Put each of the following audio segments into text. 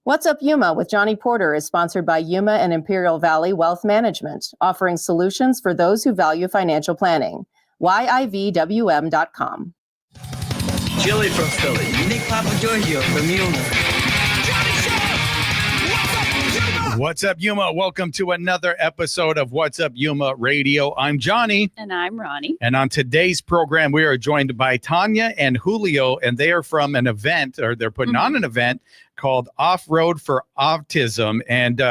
What's Up Yuma with Johnny Porter is sponsored by Yuma and Imperial Valley Wealth Management, offering solutions for those who value financial planning. YIVWM.com. Chili from Philly. Nick Papa Giorgio from Yuma. What's up, Yuma? Welcome to another episode of What's Up Yuma Radio. I'm Johnny. And I'm Ronnie. And on today's program, we are joined by Tanya and Julio, and they are from an event, or they're putting on an event called Off-Road for Autism. And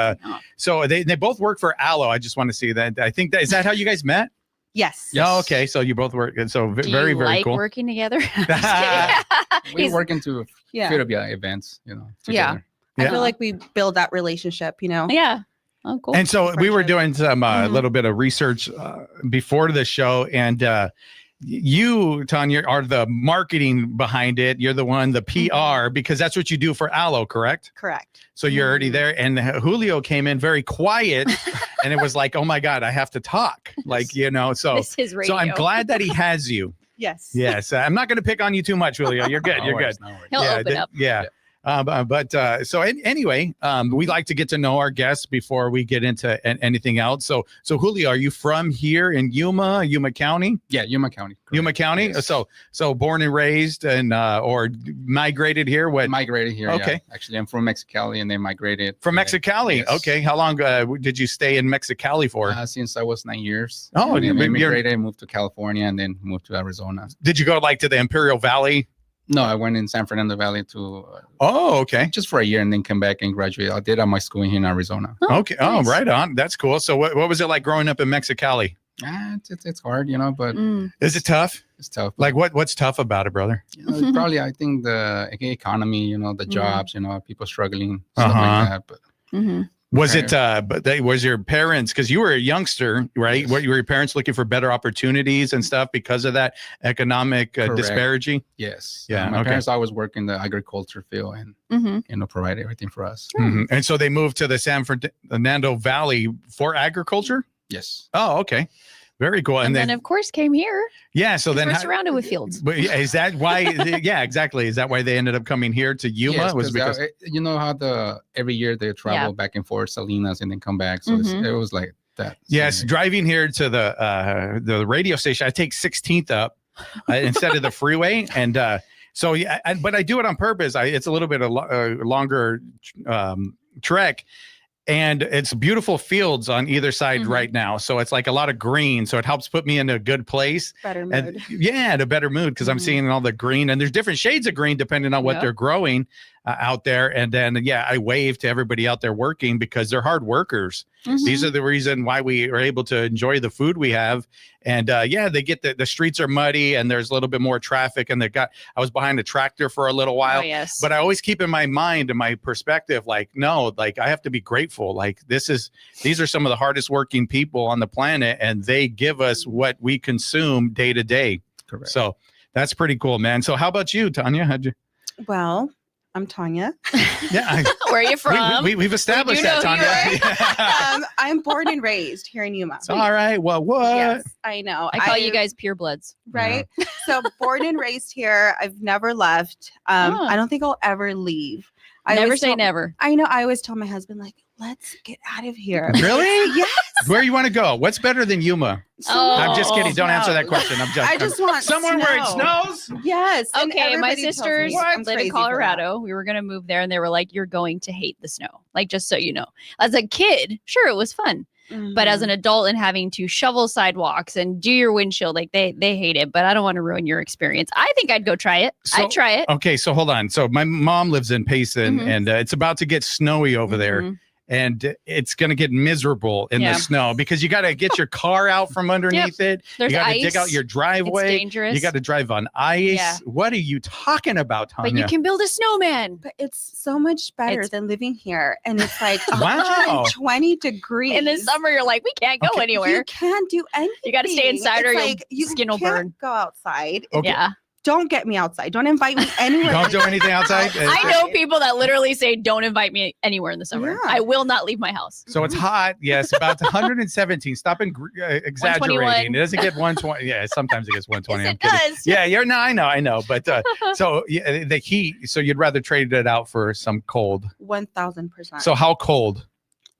so they both work for Aloe. I just want to see that. I think is that how you guys met? Yes. Oh, okay. So you both work. So very, very cool. Working together? We work into a few of your events, together. Yeah. I feel like we build that relationship, Yeah. Oh, cool. And so we were doing some little bit of research before the show, and you, Tanya, are the marketing behind it. You're the one, the PR, because that's what you do for Aloe, correct? Correct. So you're already there. And Julio came in very quiet, and it was like, oh my God, I have to talk. Like, so, this is radio. So I'm glad that he has you. Yes. Yes. I'm not going to pick on you too much, Julio. You're good. You're good. He'll open up. Yeah. So anyway, we like to get to know our guests before we get into anything else. So Julio, are you from here in Yuma County? Yeah, Yuma County. Correct. Yuma County. Yes. So born and raised and or migrated here. What? Migrated here. Okay. Yeah. Actually, I'm from Mexicali, and then migrated From Mexicali. Yes. Okay. How long did you stay in Mexicali for? Since I was 9 years. Oh, and then you're- immigrated, moved to California, and then moved to Arizona. Did you go to the Imperial Valley? No, I went in San Fernando Valley to Okay. just for a year, and then come back and graduate. I did my schooling here in Arizona. Okay. Oh, nice. right on. That's cool. So what was it like growing up in Mexicali? It's hard, but Is it tough? it's tough. Like what's tough about it, brother? Probably, I think the economy, the jobs, people struggling, stuff like that. But Was it was your parents, because you were a youngster, right? Yes. Were your parents looking for better opportunities and stuff because of that economic disparity? yes, Yeah, my okay. parents always work in the agriculture field and provide everything for us. Mhm. And so they moved to the San Fernando Valley for agriculture? Yes. Oh, okay. Very cool. And then, of course, came here. So then We're surrounded with fields. But is that why? Yeah, exactly. Is that why they ended up coming here to Yuma? Yes, Was because you know how every year they travel back and forth Salinas and then come back, so it was like that. yes, driving here to the radio station, I take 16th up instead of the freeway, and so yeah, but I do it on purpose. It's a little bit longer trek. And it's beautiful fields on either side right now. So it's like a lot of green. So it helps put me in a good place. Better mood. And, in a better mood because I'm seeing all the green. And there's different shades of green depending on what they're growing out there. And then, I wave to everybody out there working because they're hard workers. These are the reason why we are able to enjoy the food we have. And they get the streets are muddy and there's a little bit more traffic. And I was behind a tractor for a little while. Oh, yes. But I always keep in my mind and my perspective, like, no, like I have to be grateful. Like these are some of the hardest working people on the planet, and they give us what we consume day to day. Correct. So that's pretty cool, man. So how about you, Tanya? Well, I'm Tanya. Yeah. Where are you from? We've established that, know who you Tanya. I'm born and raised here in Yuma. All right. Well, what? Yes, I know. I call you guys purebloods. Right. So born and raised here. I've never left. I don't think I'll ever leave. Never say never. I know. I always tell my husband, like, let's get out of here. Really? Yes. Where you want to go? What's better than Yuma? I'm just kidding. Don't answer that question. I just want somewhere where it snows. Yes. and Okay, my everybody tells sisters me I'm live crazy in for that. Colorado. We were going to move there, and they were like, you're going to hate the snow. Like, just so you know. As a kid, sure, it was fun. But as an adult and having to shovel sidewalks and do your windshield, like they hate it. But I don't want to ruin your experience. I think I'd go try it. I'd try it. Okay, so hold on. So my mom lives in Payson, and it's about to get snowy over there. And it's going to get miserable in the snow because you got to get your car out from underneath it. There's you got to ice. dig out your driveway. It's dangerous. You got to drive on ice. Yeah. What are you talking about, Tanya? But you can build a snowman. But it's so much better than living here. And it's like Wow. 120 degrees. In the summer, you're like, we can't go anywhere. You can't do anything. You got to stay inside or It's your skin will can't burn. go outside. Okay. Yeah. don't get me outside. Don't invite me anywhere. Don't do anything outside. I know people that literally say, don't invite me anywhere in the summer. Yeah. I will not leave my house. So it's hot. Yes, about 117. Stop exaggerating. 121. It doesn't get 120. Yeah, sometimes it gets 120. Yes, I'm it kidding. does. Yeah, I know. But so yeah, the heat. So you'd rather trade it out for some cold. 1000%. So how cold?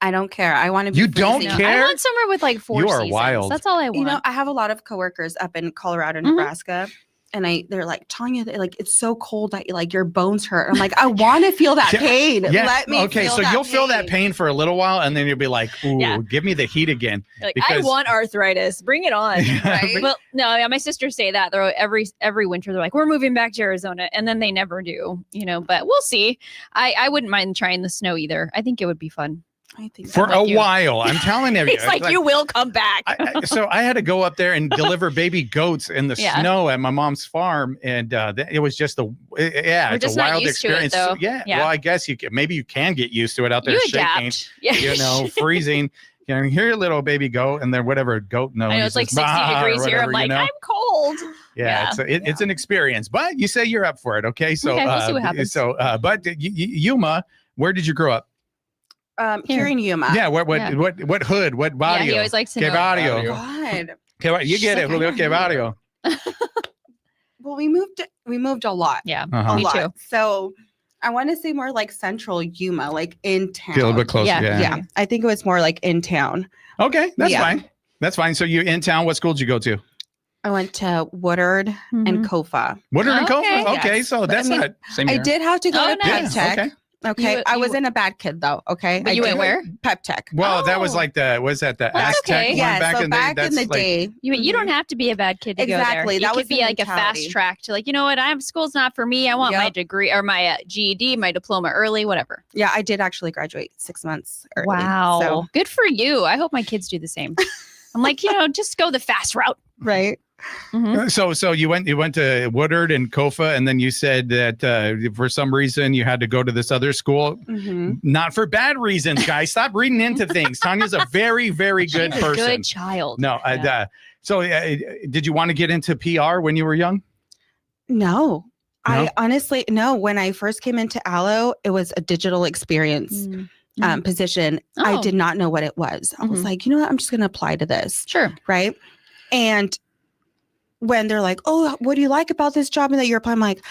I don't care. I want to be. You don't freezing. No, care? I want somewhere with like 4 You are seasons. wild. That's all I want. You know, I have a lot of coworkers up in Colorado, Nebraska. And they're like, Tanya, like, it's so cold that like your bones hurt. I'm like, I want to feel that pain. Yeah. Let me Okay, feel so that you'll feel that pain for a little while, and then you'll be like, ooh, Yeah. give me the heat again. Like, because- I want arthritis. Bring it on. Right? Well, no, yeah, my sisters say that. They're every winter they're like, we're moving back to Arizona, and then they never do, but we'll see. I wouldn't mind trying the snow either. I think it would be fun. I think For with a you. while. I'm telling you. It's like you will come back. So I had to go up there and deliver baby goats in the Yeah. snow at my mom's farm, and it was just We're it's just a not wild used to it, experience. though. Yeah, Yeah. well, I guess maybe you can get used to it out there You shaking, adapt. Yeah. freezing. Here, little baby goat, and then whatever goat knows. I know it's like 60 degrees here. I'm like, I'm cold. Yeah, it's an experience, but you say you're up for it. Okay, so Okay, we'll see what happens. So, but Yuma, where did you grow up? here in Yuma. Yeah, what hood? What Yeah, barrio? he always likes to Que know. barrio? God. You get it, Julio. Que barrio? Well, we moved a lot. Yeah, Uh-huh. A me lot. too. So I want to say more like central Yuma, like in town. Get a little bit closer. Yeah. Yeah. Yeah, I think it was more like in town. Okay, that's Yeah. fine. That's fine. So you in town? What school did you go to? I went to Woodard Mhm. and Kofa. Woodard and Okay. Kofa. Okay, Yes. so But I that's mean, not. Same I here. did have to go Oh, to Pep nice. Tech. Okay. Okay, You- I you- wasn't a bad kid though. Okay, But you went where? Pep Tech. Well, that was Oh. like was that the That's Aztec okay. one Yeah, back so in back the in the day, You don't have to be a bad kid to go there. Exactly, You that could was the be like a mentality. fast track to like, you know what? School's not for me. I want my Yep. degree or my GED, my diploma early, whatever. Yeah, I did actually graduate 6 months early. Wow. So, Good for you. I hope my kids do the same. I'm like, just go the fast route. right. Mhm. So you went to Woodard and Kofa, and then you said that for some reason you had to go to this other school. hmm Not for bad reasons, guys. Stop reading into things. Tanya's a very, very good She's a person. good child. No, Yeah. so did you want to get into PR when you were young? No. I No? honestly no. When I first came into Allo, it was a digital experience Mm. position. I Oh. did not know what it was. I was Mhm. like, you know what? I'm just going to apply to this. Sure. Right. And when they're like, oh, what do you like about this job and that you're applying? I'm like,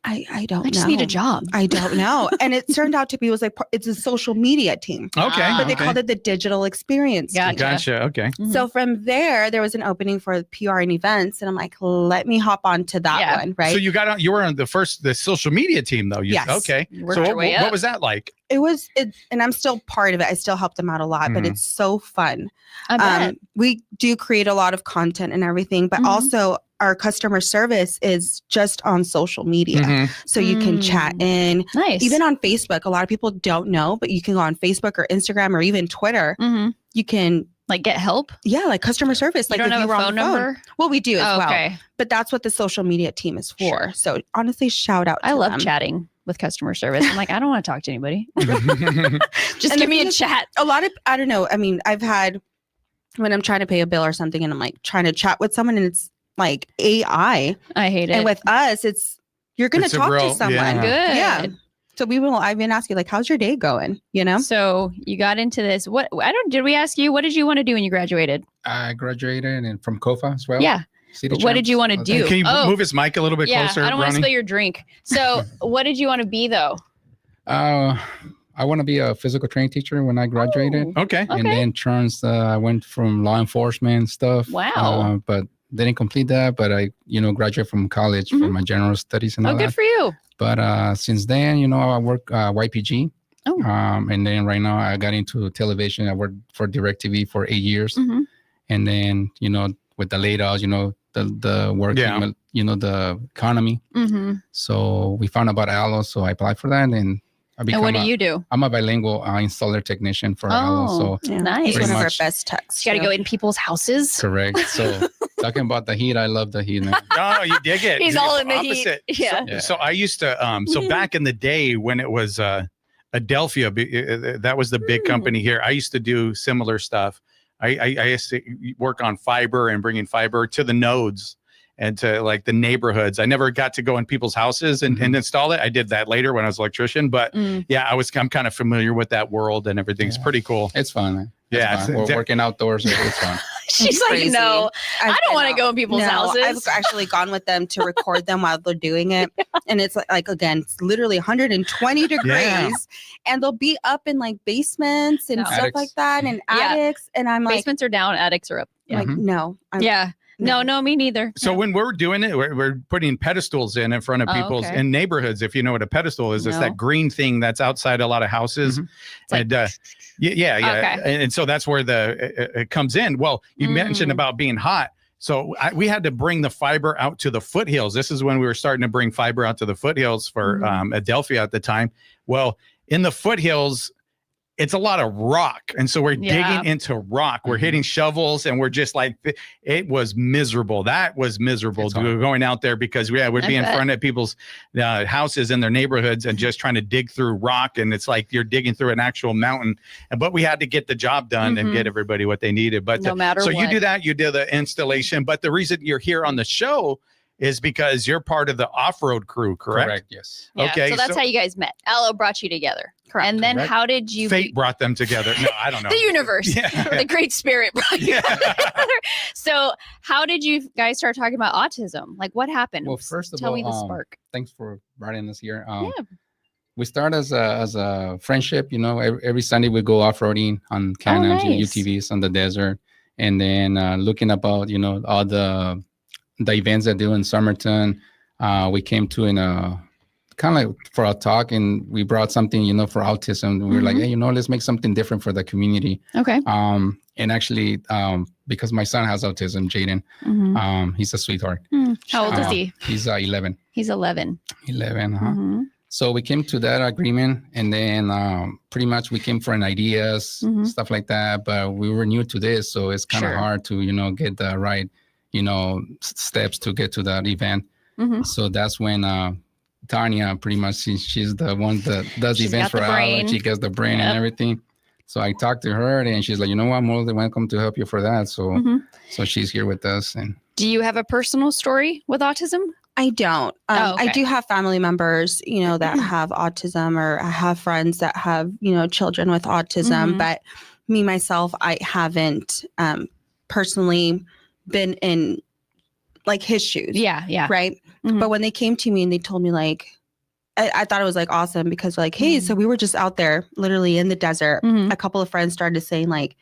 I don't know. I just need a job. I don't know. And it turned out to be, it's a social media team, Okay. Ah. but they okay. called it the digital experience Gotcha. team. Gotcha. Okay. Mhm. So from there was an opening for PR and events. And I'm like, let me hop onto that Yeah. one. Right. So you were on the social media team though. Yes. Okay. You worked So your way what up. was that like? and I'm still part of it. I still help them out a lot, but Mhm. it's so fun. I bet. We do create a lot of content and everything, but Mhm. also our customer service is just on social media. Mhm. So you can chat in, Nice. even on Facebook. A lot of people don't know, but you can go on Facebook or Instagram or even Twitter. Mhm. You can, Like get help. like customer service. You Like don't if have you a were on phone the phone. number. Well, we do as Oh, well, okay. but that's what the social media team is for. Sure. So honestly, shout out. I to love them. chatting with customer service. I'm like, I don't want to talk to anybody. Just And give the me thing a is, chat. A lot of, I don't know. I mean, I've had when I'm trying to pay a bill or something and I'm like trying to chat with someone and it's like AI. I hate it. And with us, you're going to It's a talk real- to someone. yeah. Good. Yeah. So I've been asking like, how's your day going? You know? So you got into this. Did we ask you, what did you want to do when you graduated? I graduated and from Kofa as well. Yeah. City What did you want to Champs. do? Can you Oh. move his mic a little bit Yeah. closer, I don't want to Ronnie? spill your drink. So what did you want to be though? I want to be a physical training teacher when I graduated. Okay. And then I went from law enforcement stuff. Wow. But didn't complete that. But I, graduated from college for my general studies and Oh, all good that. for you. But since then, I work YPG. Oh. And then right now I got into television. I worked for DirecTV for 8 years. Mhm. And then, with the layoffs, the work, Yeah. the economy. Mm-hmm. So we found about Allo. So I applied for that and I became And what do you do? I'm a bilingual installer technician for Allo. Oh, So nice. He's Pretty one of our much. best techs. You got to too. go in people's houses. correct. So talking about the heat, I love the heat. Man. No, you dig it. He's You're all in the opposite. heat. Yeah. Yeah. So I used to so back in the day when it was Adelphia, that was the big company here. I used to do similar stuff. I used to work on fiber and bringing fiber to the nodes. and to like the neighborhoods. I never got to go in people's houses and install it. I did that later when I was an electrician, but yeah, I'm kind of familiar with that world and everything's pretty cool. It's fun, man. Yeah, We're working outdoors. It's fun. She's like, crazy. no, I don't want to go in people's No, houses. I've actually gone with them to record them while they're doing it. And it's like again, it's literally 120 degrees. And they'll be up in like basements and stuff Attics. like that and Yeah. attics. And I'm like, Basements are down, attics are up. like no. No, me neither. So when we're doing it, we're putting pedestals in front of Oh, people's okay. in neighborhoods. If you know what a pedestal is, it's No. that green thing that's outside a lot of houses. It's like- And yeah. Okay. And so that's where it comes in. Well, you mentioned about being hot. So we had to bring the fiber out to the foothills. This is when we were starting to bring fiber out to the foothills for Adelphia at the time. Well, in the foothills, it's a lot of rock. And so we're digging into rock. We're hitting shovels and we're just like, it was miserable. That was miserable going out there because we'd be in front of people's houses in their neighborhoods and just trying to dig through rock. And it's like you're digging through an actual mountain. But we had to get the job done and get everybody what they needed. But No matter so what. you do that, you do the installation. But the reason you're here on the show is because you're part of the off-road crew, correct? Yes. Yeah, Okay, so that's so- how you guys met. Aloe brought you together. Correct. And then Correct. how did you Fate brought them together. No, I don't know. the universe, Yeah. the great spirit brought you together. So how did you guys start talking about autism? Like what happened? Well, first of Tell all, me the spark. thanks for inviting us here. Yeah. We start as a friendship. You know, every Sunday we go off-roading on cannons and nice. UTVs on the desert, and then looking about all the events that do in Somerton. We came to in a kind of like for a talk, and we brought something for autism. We were like, hey, let's make something different for the community. Okay. And actually, because my son has autism, Jaden, he's a sweetheart. How old is he? He's 11. He's 11. 11. Uh-huh. Mhm. So we came to that agreement, and then pretty much we came for an ideas, stuff like that. But we were new to this, so it's kind of Sure. hard to get the right steps to get to that event. So that's when Tanya, pretty much she's the one that does She's events got for the brain. Alex. She gets the brain Yep. and everything. So I talked to her, and she's like, you know what, I'm more than welcome to help you for that. So so she's here with us. And Do you have a personal story with autism? I don't. Oh, okay. I do have family members, that have autism, or I have friends that have, children with autism. Mhm. But me, myself, I haven't personally been in like his shoes. Yeah. Right. Mhm. But when they came to me and they told me like, I thought it was like awesome because like, hey, so we were just out there literally in the desert. Mhm. A couple of friends started saying like,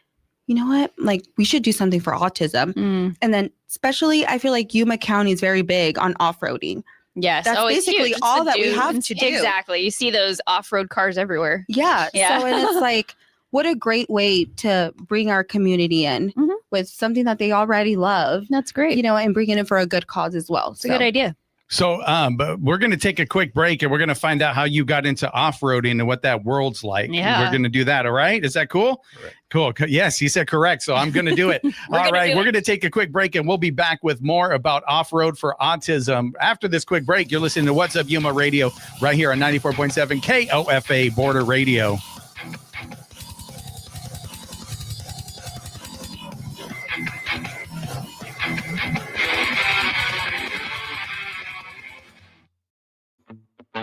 you know what, like we should do something for autism. Mm. And then especially I feel like Yuma County is very big on off-roading. Yes. That's it's basically huge. It's all the that we have dunes. to do. Exactly. You see those off-road cars everywhere. Yeah. Yeah. So and it's like, what a great way to bring our community in Mhm. with something that they already love, That's great. and bring it in for a good cause as well. It's a good idea. So, but we're going to take a quick break and we're going to find out how you got into off-roading and what that world's like. Yeah. We're going to do that. All right. Is that cool? Correct. Cool. Yes, he said correct. So I'm going to do it. All gonna right. do We're it. going to take a quick break and we'll be back with more about off-road for autism. After this quick break, you're listening to What's Up Yuma Radio right here on 94.7 KOFA Border Radio.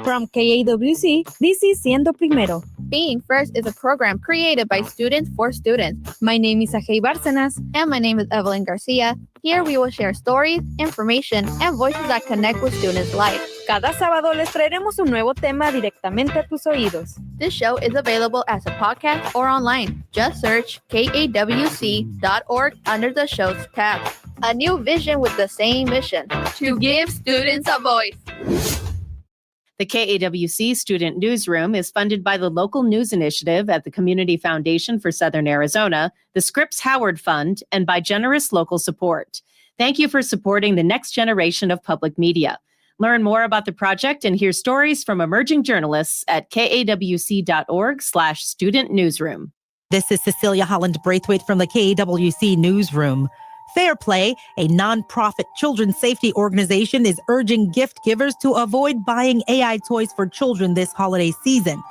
From KAWC, this is Siendo Primero. Being First is a program created by students for students. My name is Ajay Bárcenas. And my name is Evelyn Garcia. Here we will share stories, information, and voices that connect with students' life. Cada sábado les traeremos un nuevo tema directamente a tus oídos. This show is available as a podcast or online. Just search kawc.org under the show's tab. A new vision with the same mission to give students a voice. The KAWC Student Newsroom is funded by the local news initiative at the Community Foundation for Southern Arizona, the Scripps Howard Fund, and by generous local support. Thank you for supporting the next generation of public media. Learn more about the project and hear stories from emerging journalists at kawc.org/student newsroom. This is Cecilia Holland Braithwaite from the KAWC Newsroom. Fair Play, a nonprofit children's safety organization, is urging gift givers to avoid buying AI toys for children this holiday season.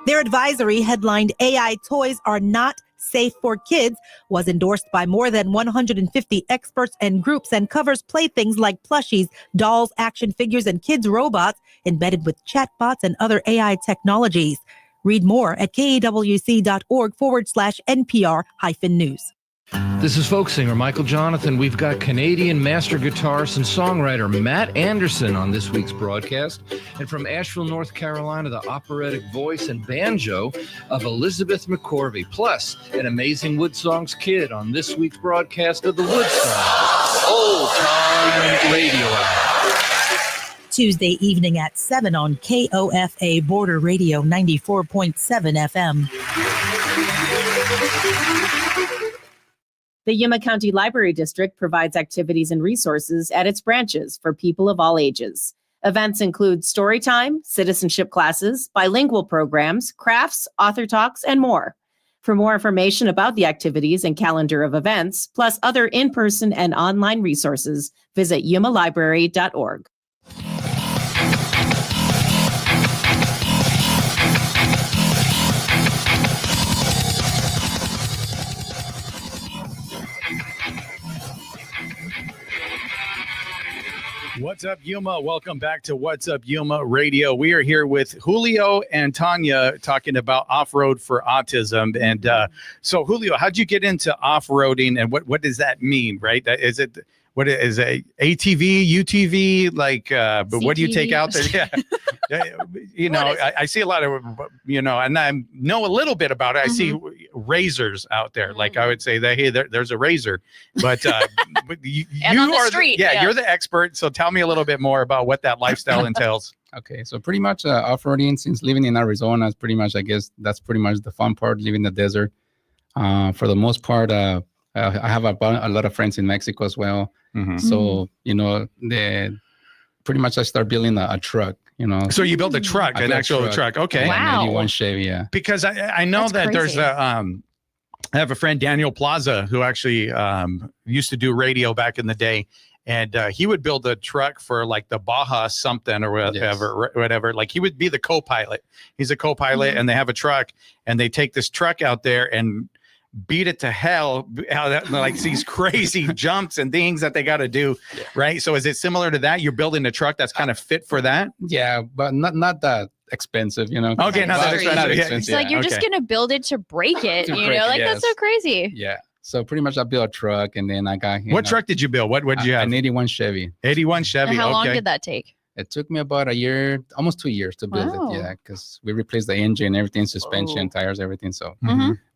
Their advisory, headlined "AI Toys Are Not Safe for Kids was endorsed by more than 150 experts and groups and covers playthings like plushies, dolls, action figures, and kids' robots embedded with chatbots and other AI technologies. Read more at kawc.org/NPR-news. This is folk singer Michael Jonathan. We've got Canadian master guitarist and songwriter Matt Anderson on this week's broadcast. And from Asheville, North Carolina, the operatic voice and banjo of Elizabeth McCorvey. Plus, an amazing Wood Songs kid on this week's broadcast of the Wood Songs Old Time Radio Hour. Tuesday evening at 7 on KOFA Border Radio 94.7 FM. The Yuma County Library District provides activities and resources at its branches for people of all ages. Events include story time, citizenship classes, bilingual programs, crafts, author talks, and more. For more information about the activities and calendar of events, plus other in-person and online resources, visit yumalibrary.org. What's up, Yuma? Welcome back to What's Up, Yuma Radio. We are here with Julio and Tanya talking about off-road for autism. And so, Julio, how'd you get into off-roading, and what does that mean, right? Is it what is a ATV, UTV, like? But what do you take out there? Yeah. You know, I see a lot of, you know, and I know a little bit about it. I see razors out there. Like I would say that, hey, there's a razor, but you on the are street, yeah, you're the expert. So tell me a little bit more about what that lifestyle entails. Okay, so pretty much off-roading, since living in Arizona is pretty much, I guess that's pretty much the fun part, living in the desert. For the most part, I have a lot of friends in Mexico as well. So, you know, pretty much I start building a truck. You know, so you built a truck, an actual truck. Okay. Wow. 91 Chevy, yeah. Because I know That's that crazy. there's I have a friend, Daniel Plaza, who actually used to do radio back in the day. And he would build a truck for like the Baja something or whatever. Like he would be the co-pilot. He's a co-pilot and they have a truck and they take this truck out there and beat it to hell, like these crazy jumps and things that they got to do, right? So is it similar to that? You're building a truck that's kind of fit for that? Yeah, but not that expensive, you know. Okay, not that expensive. It's like you're just gonna build it to break it, you know? Like that's so crazy. Yeah. So pretty much I built a truck and then I got What truck did you build? What did you have? An 81 Chevy. 81 Chevy. And how long did that take? It took me about a year, almost 2 years to build it. Yeah, because we replaced the engine, everything, suspension, tires, everything. So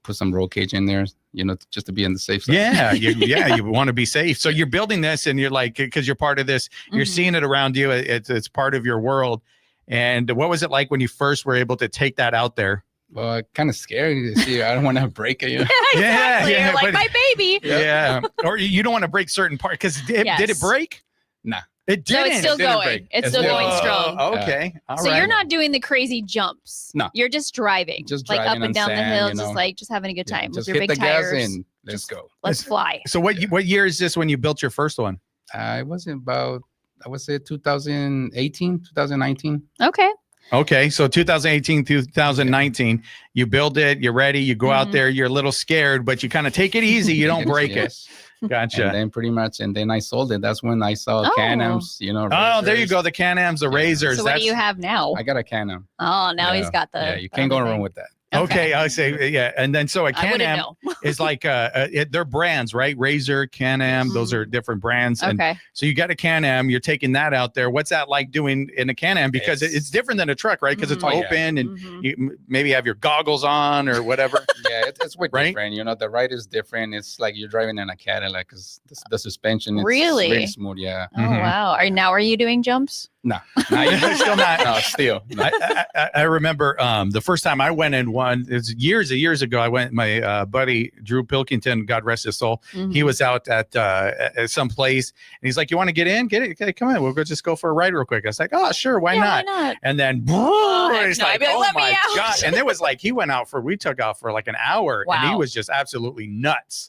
put some roll cage in there, you know, just to be on the safe side. Yeah, you want to be safe. So you're building this, and you're like, because you're part of this, you're seeing it around you. It's part of your world. And what was it like when you first were able to take that out there? Well, kind of scary to see. I don't want to break it. You know? Exactly. Yeah, You're like my baby. Yeah, or you don't want to break certain parts because did it break? Nah. It didn't. No, it's still going. break. It's still going strong. Okay. All So right. you're not doing the crazy jumps. No. You're just driving. Just like up driving and on down the sand, hill, you know. just having a good time with Just your hit big the gas tires. and let's go. Let's fly. So what year is this when you built your first one? I was about, I would say 2018, 2019. Okay. Okay, so 2018, 2019, you build it, you're ready, you go out there, you're a little scared, but you kind of take it easy, you don't break it. Gotcha. And then pretty much, and then I sold it. That's when I saw Can-Ams, you know. Oh, there you razors. go, the Can-Ams, the razors. So what do you have now? I got a Can-Am. Oh, now he's got the. Yeah, you can't go wrong with that. Okay, I say, yeah. And then so a I wouldn't Can-Am know. is like, they're brands, right? Razor, Can-Am, those are different brands. And Okay. so you got a Can-Am, you're taking that out there. What's that like doing in a Can-Am? Because it's different than a truck, right? Because it's open and you maybe have your goggles on or whatever. Yeah, it's way different. You know, the ride is different. It's like you're driving in a Cadillac because the suspension is really smooth. Yeah. Oh, wow. Are you doing jumps? No, still not. No, still. I remember the first time I went in one, it's years ago. I went. My buddy Drew Pilkington, God rest his soul, he was out at some place, and he's like, "You want to get in? Get it? Okay, come in. We'll just go for a ride real quick." I was like, "Oh, sure, why not?" And then, it's like, "Oh my god!" And it was like he went out we took off for like an hour, and he was just absolutely nuts.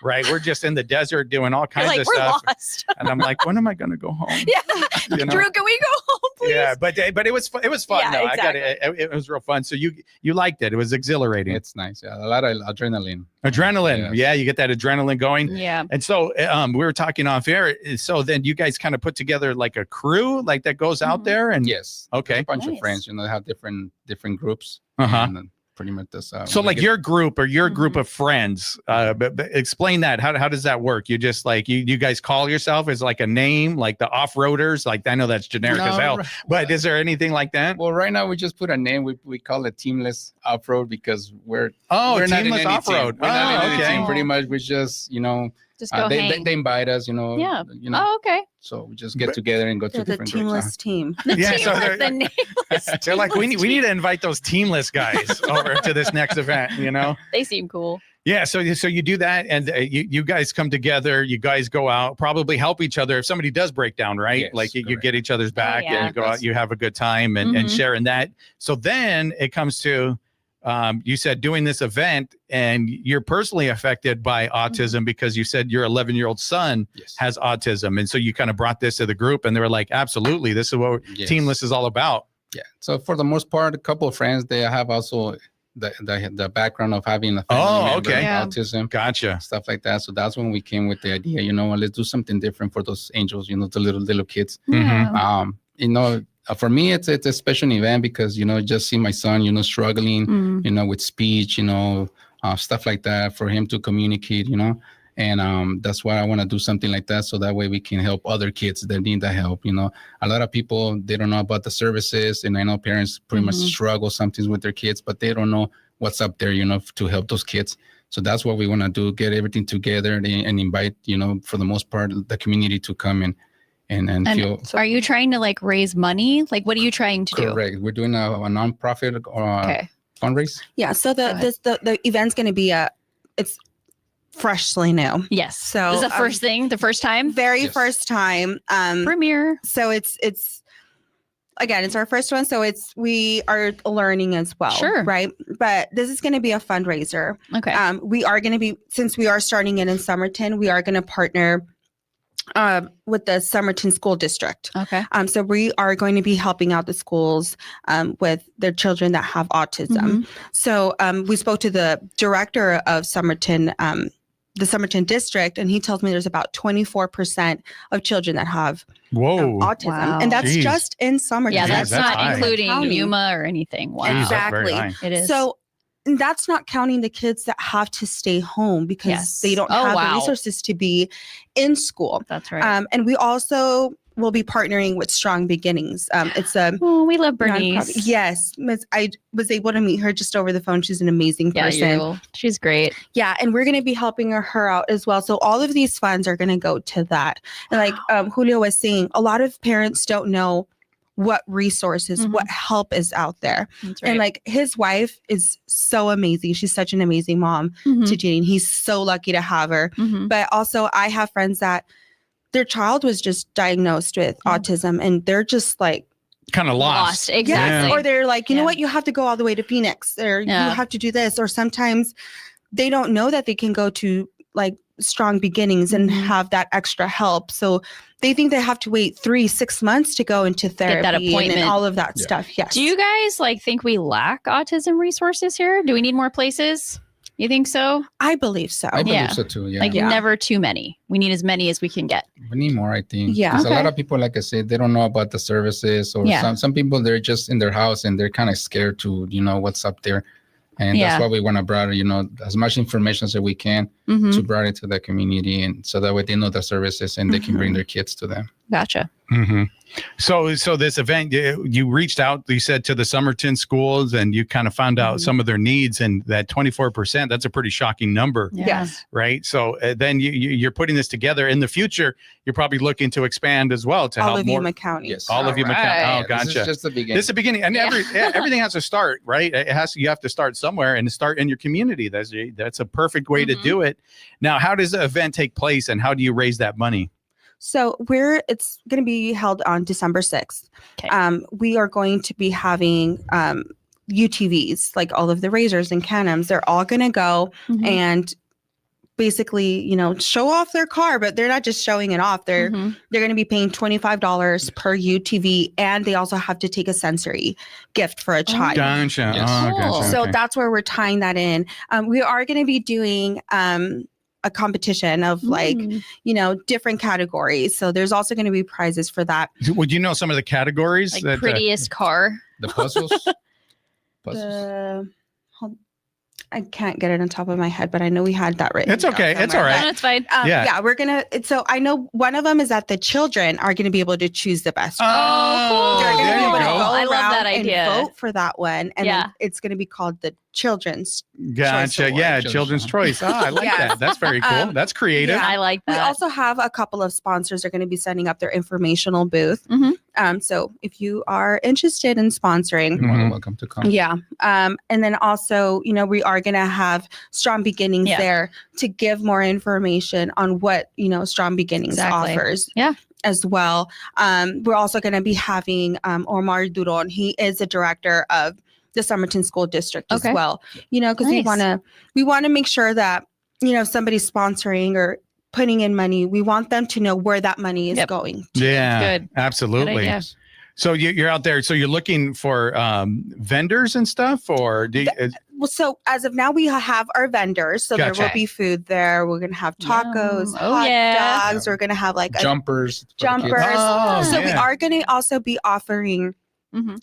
Right? We're just in the desert doing all kinds of stuff, lost. and I'm like, "When am I going to go home?" Yeah, You know? Drew, can we we go home, please? Yeah, but it was fun. Yeah, though. exactly. I got it. It was real fun. So you liked it. It was exhilarating. It's nice. Yeah, a lot of adrenaline. Adrenaline. Yes. Yeah, you get that adrenaline going. Yeah. And so we were talking off air. So then you guys kind of put together like a crew like that goes out there and Yes. Okay. A bunch Nice. of friends, they have different groups. Uh-huh. And then pretty much this. So like your group or your group Mhm. of friends, but explain that. How does that work? You just like you guys call yourself as like a name, like the off-roaders? Like I know that's generic as hell, but is there anything like that? Well, right now we just put a name. We call it Teamless Off-Road because we're Oh, not in Teamless any team. Off-Road. We're not in Oh, any okay. team. Pretty much we just Just go they hang. invite us. Yeah. Oh, okay. so we just get But- together and go to They're the different teamless team. The Yeah, so teamless, they're- the nameless They're like we teamless need to invite those teamless guys over to this next event. They seem cool. Yeah, so you do that, and you guys come together. You guys go out, probably help each other if somebody does break down, right? Yes, Like you correct. get each other's back, yeah. and you go out, you have a good time, and Mhm. sharing that. So then it comes to, you said doing this event, and you're personally affected by autism because you said your 11-year-old son Yes. has autism, and so you kind of brought this to the group, and they were like, "Absolutely, this is what Yes. Teamless is all about." Yeah. So for the most part, a couple of friends, they have also the background of having a family Oh, member okay. with Yeah. autism, Gotcha. stuff like that. So that's when we came with the idea, let's do something different for those angels, the little kids. Mhm. Yeah. For me, it's a special event because, just see my son, struggling, Mm. with speech, stuff like that for him to communicate, and that's why I want to do something like that. So that way we can help other kids that need the help. A lot of people, they don't know about the services, and I know parents pretty much Mhm. struggle sometimes with their kids, but they don't know what's up there, to help those kids. So that's what we want to do, get everything together and invite, for the most part, the community to come and feel Are you trying to like raise money? Like, what are you trying to do? correct. We're doing a nonprofit Okay. fundraise. Yeah. So Go ahead. the event's going to be it's freshly new. Yes. So, This is the first thing, the first time. Very Yes. first time. Premiere. So it's again, it's our first one. So we are learning as well. Sure. Right. But this is going to be a fundraiser. Okay. We are going to be, since we are starting it in Somerton, we are going to partner with the Somerton School District. Okay. So we are going to be helping out the schools with their children that have autism. So we spoke to the director of Somerton, the Somerton district, and he tells me there's about 24% of children that have Whoa. autism. Wow. And that's Jeez. just in Somerton. Yeah, Jeez, that's not high. including County. Yuma or anything. Wow. Jeez, that's very Exactly. high. It is. So that's not counting the kids that have to stay home because Yes. they don't Oh, have wow. the resources to be in school. That's right. And we also will be partnering with Strong Beginnings. It's a Oh, we love nonprofit. Bernice. Yes, I was able to meet her just over the phone. She's an amazing Yeah, person. she's great. Yeah, and we're going to be helping her out as well. So all of these funds are going to go to that. And like Julio was saying, a lot of parents don't know what resources, Mhm. what help is out there. That's right. And like his wife is so amazing. She's such an amazing mom Mhm. to Jane. He's so lucky to have her. Mhm. But also I have friends that their child was just diagnosed with autism and they're just like, Kind of lost. Exactly. or they're like, you know Yeah. what, you have to go all the way to Phoenix or Yeah. you have to do this. Or sometimes they don't know that they can go to like Strong Beginnings and Mhm. have that extra help. So they think they have to wait 3-6 months to go into therapy that and appointment. then all of that Yeah. stuff. Yes. Do you guys like think we lack autism resources here? Do we need more places? You think so? I believe so. I believe Yeah. so too. Yeah. Like Yeah. never too many. We need as many as we can get. We need more, I think. Yeah. 'Cause a lot Okay. of people, like I said, they don't know about the services, or Yeah. some people, they're just in their house and they're kind of scared to, what's up there. And Yeah. that's why we want to bring, as much information as we can Mhm. to bring it to the community, and so that way they know the services and they can bring Mhm. their kids to them. Gotcha. Mm-hmm. So this event, you reached out, you said, to the Somerton schools, and you kind of found out Mhm. some of their needs, and that 24%, that's a pretty shocking number, Yeah. Yes. right? So then you're putting this together. In the future, you're probably looking to expand as well to All help of more. Yuma County. Yes. All of you, Alright. Oh, This gotcha. is just the beginning. This is the beginning, and Yeah. everything has to start, right? You have to start somewhere, and start in your community. That's a perfect way to Mhm. do it. Now, how does the event take place, and how do you raise that money? So it's going to be held on December 6th. Okay. We are going to be having UTVs, like all of the razors and canoms. They're all going to go Mhm. and basically, show off their car, but they're not just showing it off. They're going to be paying $25 per UTV, and they also have to take a sensory gift for a child. Gotcha. Yes. Oh, gotcha. So Okay. that's where we're tying that in. We are going to be doing a competition of different categories. So there's also going to be prizes for that. Would you know some of the categories? Like that, prettiest car. The puzzles. I can't get it on top of my head, but I know we had that written. It's okay. down It's somewhere. all right. No, it's fine. Yeah. We're gonna. So I know one of them is that the children are going to be able to choose the best. Oh, cool. They're going to there be you able to go. go I love that around idea. and vote for that one, and Yeah. then it's going to be called the Children's. Gotcha. Award. Yeah. Children's choice. I like Yes. that. That's very cool. That's creative. yeah. I like We that. also have a couple of sponsors that are going to be setting up their informational booth. Mhm. So if you are interested in sponsoring, You're more than welcome to come. yeah. And then also, we are going to have Strong Beginnings Yeah. there to give more information on what, Strong Beginnings Exactly. offers. Yeah. As well. We're also going to be having Omar Duron. He is the director of the Somerton School District as Okay. well. Because we Nice. want to make sure that, if somebody's sponsoring or putting in money, we want them to know where that money is Yep. going. Yeah. Good. Absolutely. idea. So you're out there. So you're looking for vendors and stuff, or do you, Well, so as of now, we have our vendors. So there Gotcha. will be food there. We're going to have tacos, Yum. Oh, hot yeah. dogs. We're going to have like Jumpers. for the kids. jumpers. Oh, So we yeah. are going to also be offering Mhm.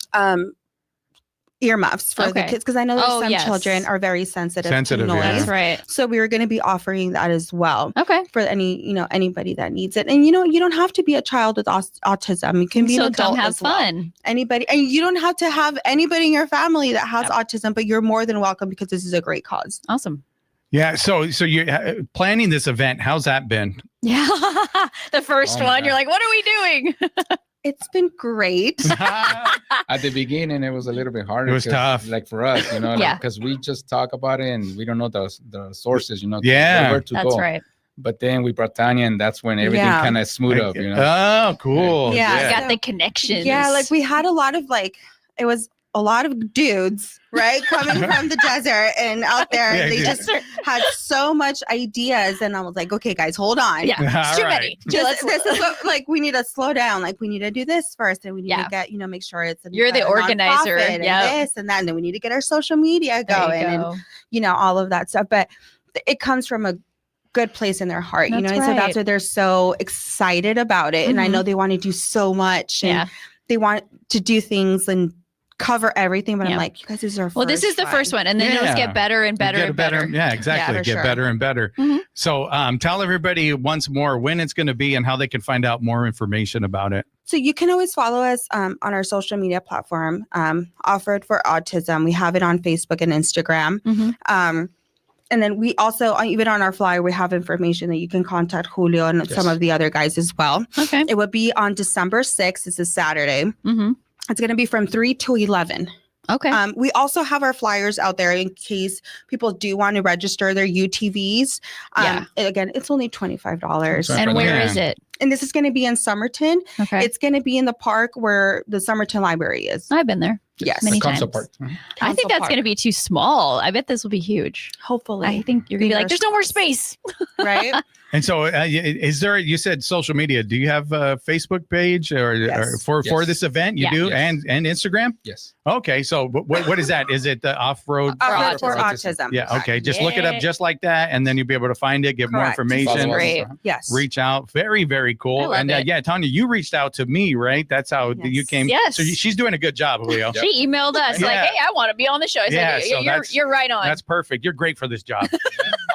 earmuffs for the Okay. kids, because I know that Oh, some yes. children are very sensitive Sensitive, to noise. yeah. That's right. So we are going to be offering that as well Okay. for anybody that needs it. And you don't have to be a child with autism. You can be So an adult come have as well. fun. Anybody, and you don't have to have anybody in your family that has Yep. autism, but you're more than welcome because this is a great cause. Awesome. yeah. So you're planning this event. How's that been? Yeah. The first Oh my one, you're God. like, what are we doing? It's been great. At the beginning, it was a little bit harder. It was 'cause, tough. Like for us, Yeah. because we just talk about it and we don't know the sources, Yeah. where to That's go. right. But then we brought Tanya, and that's when everything Yeah. kind of smoothed up, Oh, cool. Yeah. Got the connections. Yeah, like we had a lot of it was a lot of dudes, right? Coming from the desert and out there. Yeah, They dude. just had so much ideas. And I was like, okay, guys, hold on. Yeah. It's All too right. many. This is what, we need to slow down. Like we need to do this first, and we need Yeah. to get, make sure it's You're the a organizer. nonprofit and Yep. this and that. And then we need to get our social media There going you and, go. all of that stuff. But it comes from a good place in their heart, That's and so right. that's why they're so excited about it. And I Mhm. know they want to do so much, and Yeah. they want to do things and cover everything. But Yeah. I'm like, you guys, this is our Well, this is the first one, and then Yeah. those get better and better Get and better. Yeah, exactly. for Get sure. better and better. Mhm. So tell everybody once more when it's going to be and how they can find out more information about it. So you can always follow us on our social media platform, Offered for Autism. We have it on Facebook and Instagram. Mhm. And then we also, even on our flyer, we have information that you can contact Julio and some Yes. of the other guys as well. Okay. It would be on December 6th. It's a Saturday. Mm-hmm. It's going to be from 3 to 11. Okay. We also have our flyers out there in case people do want to register their UTVs. Yeah. Again, it's only $25. That's right. and where Yeah. is it? And this is going to be in Somerton. Okay. It's going to be in the park where the Somerton Library is. I've been there. Yes. Many The council times. part. I think Council that's Park. going to be too small. I bet this will be huge. Hopefully. I think you're going to be like, Fingers there's no more crossed. space. Right? And so is there, you said social media, do you have a Facebook page or Yes. for Yes. this event? You Yeah. do? Yes. And Instagram? Yes. Okay. So what is that? Is it the off-road? Offered for autism. autism. Yeah. Okay. Just look it up Yeah. just like that. And then you'll be able to find it, get more Correct. information, Follow us. Great. Yes. reach out. Very, very I cool. love And it. yeah, Tanya, you reached out to me, right? That's how you Yes. came. Yes. So she's doing a good job, Julio. Yep. She emailed us like, Yeah. hey, I want to be on the show. I said, Yeah, so you're right on. That's perfect. You're great for this job.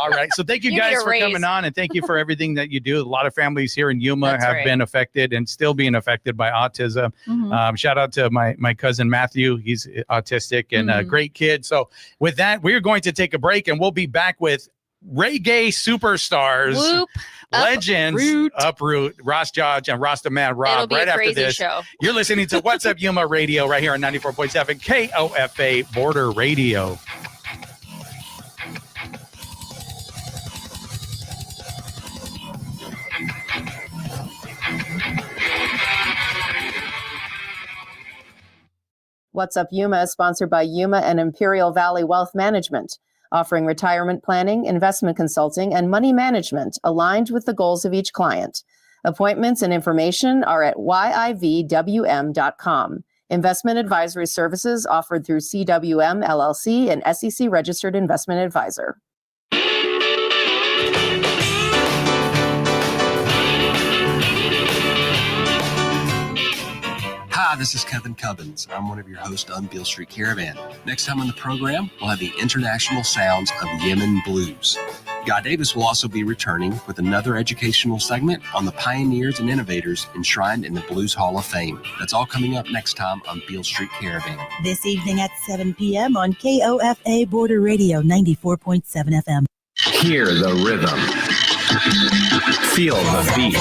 All right. So thank you, You need guys a for raise. coming on, and thank you for everything that you do. A lot of families here in Yuma That's have right. been affected and still being affected by autism. Mhm. Shout out to my cousin Matthew. He's autistic and a Mhm. great kid. So with that, we're going to take a break, and we'll be back with reggae superstars, Whoop. legends, UpRoot, RasJahge, and Rastaman It'll Rob. be Right a after crazy this, show. you're listening to What's Up Yuma Radio right here on 94.7 KOFA Border Radio. What's Up Yuma is sponsored by Yuma and Imperial Valley Wealth Management, offering retirement planning, investment consulting, and money management aligned with the goals of each client. Appointments and information are at yivwm.com. Investment advisory services offered through CWM LLC, an SEC registered investment advisor. Hi, this is Kevin Cubbins. I'm one of your hosts on Beale Street Caravan. Next time on the program, we'll have the international sounds of Yemen blues. Guy Davis will also be returning with another educational segment on the pioneers and innovators enshrined in the Blues Hall of Fame. That's all coming up next time on Beale Street Caravan. This evening at 7 p.m. on KOFA Border Radio 94.7 FM. Hear the rhythm. Feel the beat.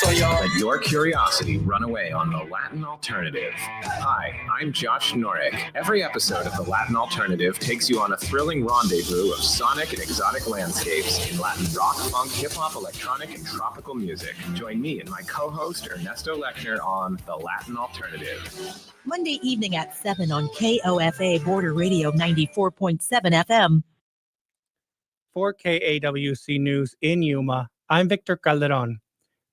Let your curiosity run away on the Latin Alternative. Hi, I'm Josh Norek. Every episode of the Latin Alternative takes you on a thrilling rendezvous of sonic and exotic landscapes in Latin rock, funk, hip-hop, electronic, and tropical music. Join me and my co-host Ernesto Lechner on the Latin Alternative. Monday evening at 7 on KOFA Border Radio 94.7 FM. For KAWC News in Yuma, I'm Victor Calderon.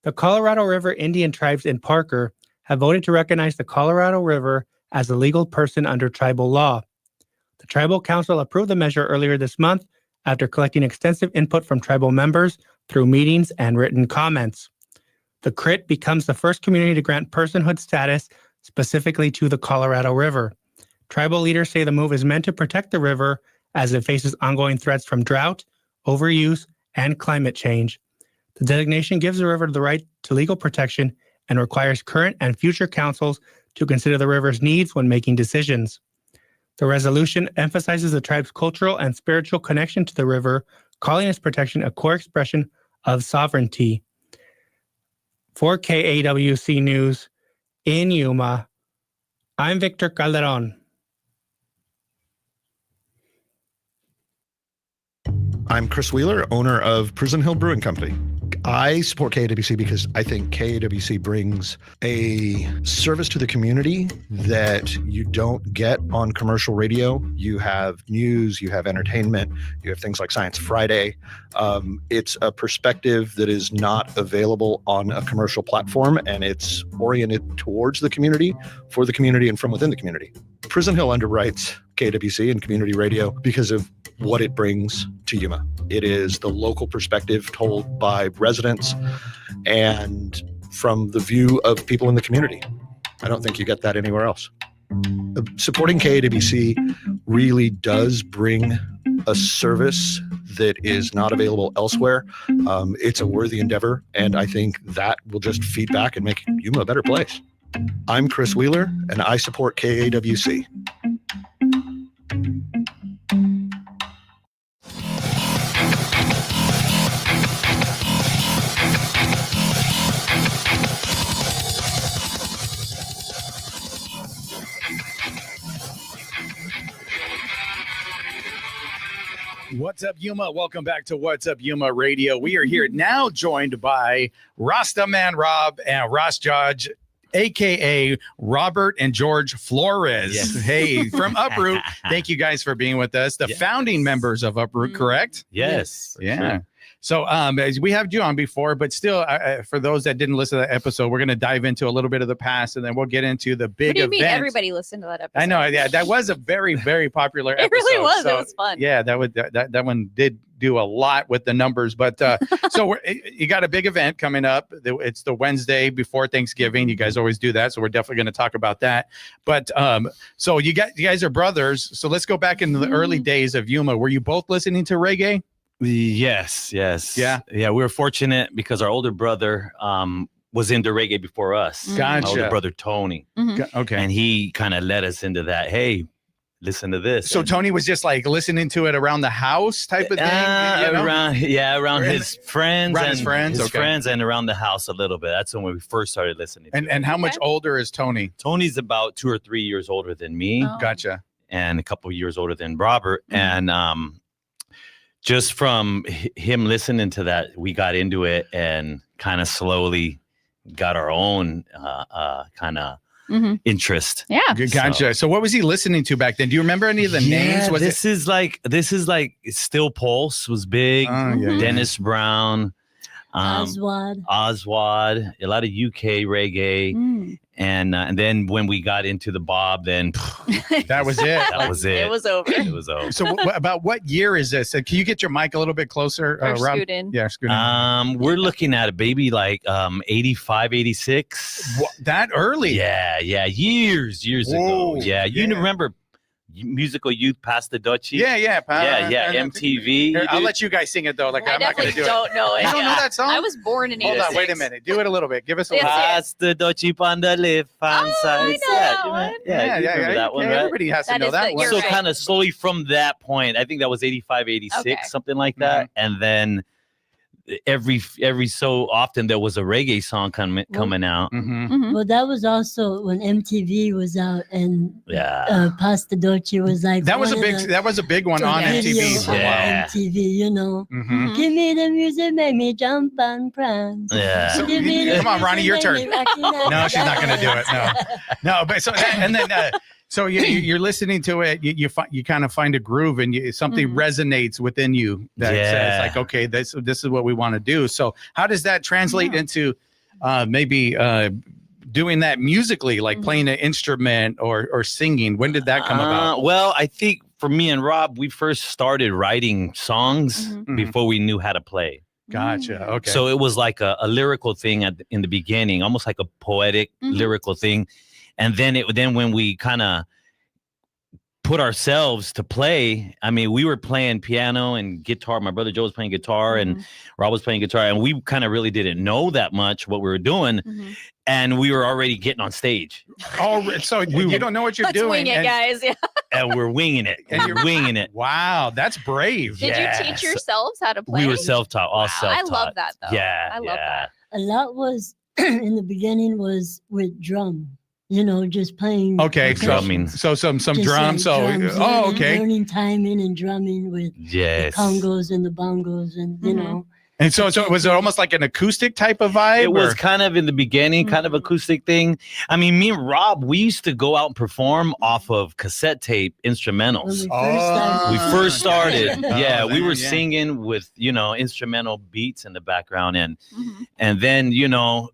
The Colorado River Indian tribes in Parker have voted to recognize the Colorado River as a legal person under tribal law. The Tribal Council approved the measure earlier this month after collecting extensive input from tribal members through meetings and written comments. The CRIT becomes the first community to grant personhood status specifically to the Colorado River. Tribal leaders say the move is meant to protect the river as it faces ongoing threats from drought, overuse, and climate change. The designation gives the river the right to legal protection and requires current and future councils to consider the river's needs when making decisions. The resolution emphasizes the tribe's cultural and spiritual connection to the river, calling its protection a core expression of sovereignty. For KAWC News in Yuma, I'm Victor Calderon. I'm Chris Wheeler, owner of Prison Hill Brewing Company. I support KAWC because I think KAWC brings a service to the community that you don't get on commercial radio. You have news, you have entertainment, you have things like Science Friday. It's a perspective that is not available on a commercial platform, and it's oriented towards the community, for the community, and from within the community. Prison Hill underwrites KAWC and community radio because of what it brings to Yuma. It is the local perspective told by residents and from the view of people in the community. I don't think you get that anywhere else. Supporting KAWC really does bring a service that is not available elsewhere. It's a worthy endeavor, and I think that will just feed back and make Yuma a better place. I'm Chris Wheeler, and I support KAWC. What's up, Yuma? Welcome back to What's Up, Yuma Radio. We are here now joined by Rastaman Rob and RasJahge, a.k.a. Robert and George Flores. Yes. Hey, from UpRoot. Thank you guys for being with us. The founding members of UpRoot, correct? Yes. Yeah. Sure. So as we have you on before, but still, for those that didn't listen to that episode, we're going to dive into a little bit of the past, and then we'll get into the big What do you event. mean everybody listened to that episode? I know. Yeah, that was a very, very popular episode. It really was. So, it was fun. yeah, that one did do a lot with the numbers. But so you got a big event coming up. It's the Wednesday before Thanksgiving. You guys always do that, so we're definitely going to talk about that. But so you guys are brothers. So let's go back into the early days of Yuma. Were you both listening to reggae? Yes. Yeah. We were fortunate because our older brother was into reggae before us. Gotcha. My older brother Tony. Mm-hmm. Okay. And he kind of led us into that. Hey, listen to this. So Tony was just like listening to it around the house type of thing? Around his friends. Around his friends? His Okay. friends and around the house a little bit. That's when we first started listening to it. And how much older is Tony? Tony's about 2 or 3 years older than me. Oh. Gotcha. And a couple years older than Robert. And just from him listening to that, we got into it and kind of slowly got our own kind of interest. Yeah. Gotcha. So what was he listening to back then? Do you remember any of the names? Was this is like Still Pulse was big. Dennis Brown. Oswald, a lot of UK reggae, and then when we got into the Bob, then that was it. That was it. It was over. It was over. So about what year is this? Can you get your mic a little bit closer? Or Rob? scoot in. Yeah, scoot in. We're looking at a baby like 85, 86. That early? Yeah, years ago. Yeah, you remember Musical Youth Past the Dutchie? Yeah. MTV. Here, I'll let you guys sing it though. Like I'm not going to do it. Don't know it. You don't know that song? I was born in 86. Hold on, wait a minute. Do it a little bit. Give us a little. Past the Dutchie on the left hand side. Yeah. You remember that one, right? Everybody has to know that one. So kind of slowly from that point, I think that was 85, 86, something like that. And then every so often there was a reggae song coming out. Well, that was also when MTV was out and Pasta Dolce was like that was a big one on MTV for a while. MTV, you know. Give me the music, make me jump and prance. Yeah. So, come on, Ronnie, your turn. No, she's not going to do it. No. But so you're listening to it. You kind of find a groove and something resonates within you that says like, okay, this is what we want to do. So how does that translate into maybe doing that musically, like playing an instrument or singing? When did that come about? Well, I think for me and Rob, we first started writing songs before we knew how to play. Gotcha. Okay. So it was like a lyrical thing in the beginning, almost like a poetic lyrical thing. And then when we kind of put ourselves to play, I mean, we were playing piano and guitar. My brother Joe was playing guitar and Rob was playing guitar. And we kind of really didn't know that much what we were doing. And we were already getting on stage. So you don't know what you're doing. Wing it, guys. Yeah. And we're winging it. And you're winging it. Wow, that's brave. Did you teach yourselves how to play? We were self-taught, all self-taught. I love that, though. Yeah, I love that. A lot was, in the beginning, was with drum. You know, just playing. Okay, drumming. So some Just drums. like drums, Okay. Learning timing and drumming with the congos and the bongos, and you know. And so was it almost like an acoustic type of vibe? It was kind of in the beginning, kind of acoustic thing. I mean, me and Rob, we used to go out and perform off of cassette tape instrumentals. We first started. Yeah, we were singing with, instrumental beats in the background. And then,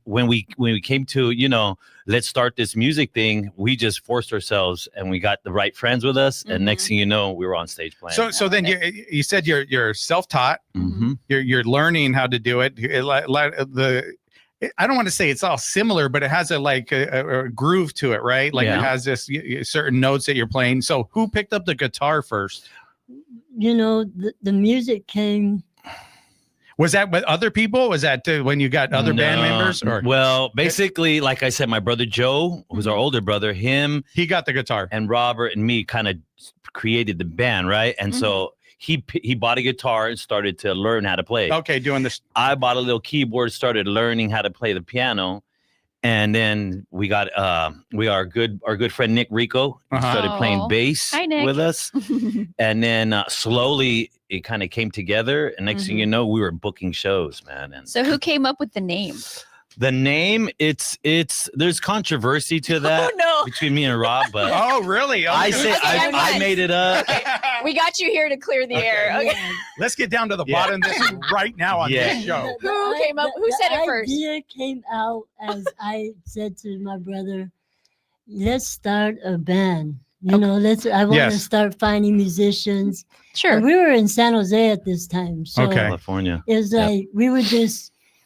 when we came to, let's start this music thing, we just forced ourselves and we got the right friends with us. And next thing you know, we were on stage playing. So then you said you're self-taught. You're learning how to do it. I don't want to say it's all similar, but it has a groove to it, right? Like it has this certain notes that you're playing. So who picked up the guitar first? The music came. Was that with other people? Was that when you got other band members? Or well, basically, like I said, my brother Joe, who's our older brother, he got the guitar, and Robert and me kind of created the band, right? And so he bought a guitar and started to learn how to play. Okay, doing this. I bought a little keyboard, started learning how to play the piano. And then we got our good friend Nick Rico started playing bass with us. And then slowly it kind of came together. And next thing you know, we were booking shows, man. And so who came up with the name? The name, there's controversy to that between me and Rob, but oh really? Okay. I made it up. Okay. We got you here to clear the air. Okay. Let's get down to the bottom of this right now on this show. Who came up? Who said it first? The idea came out as I said to my brother, let's start a band. I want to start finding musicians. Sure. And we were in San Jose at this time. So California. It was like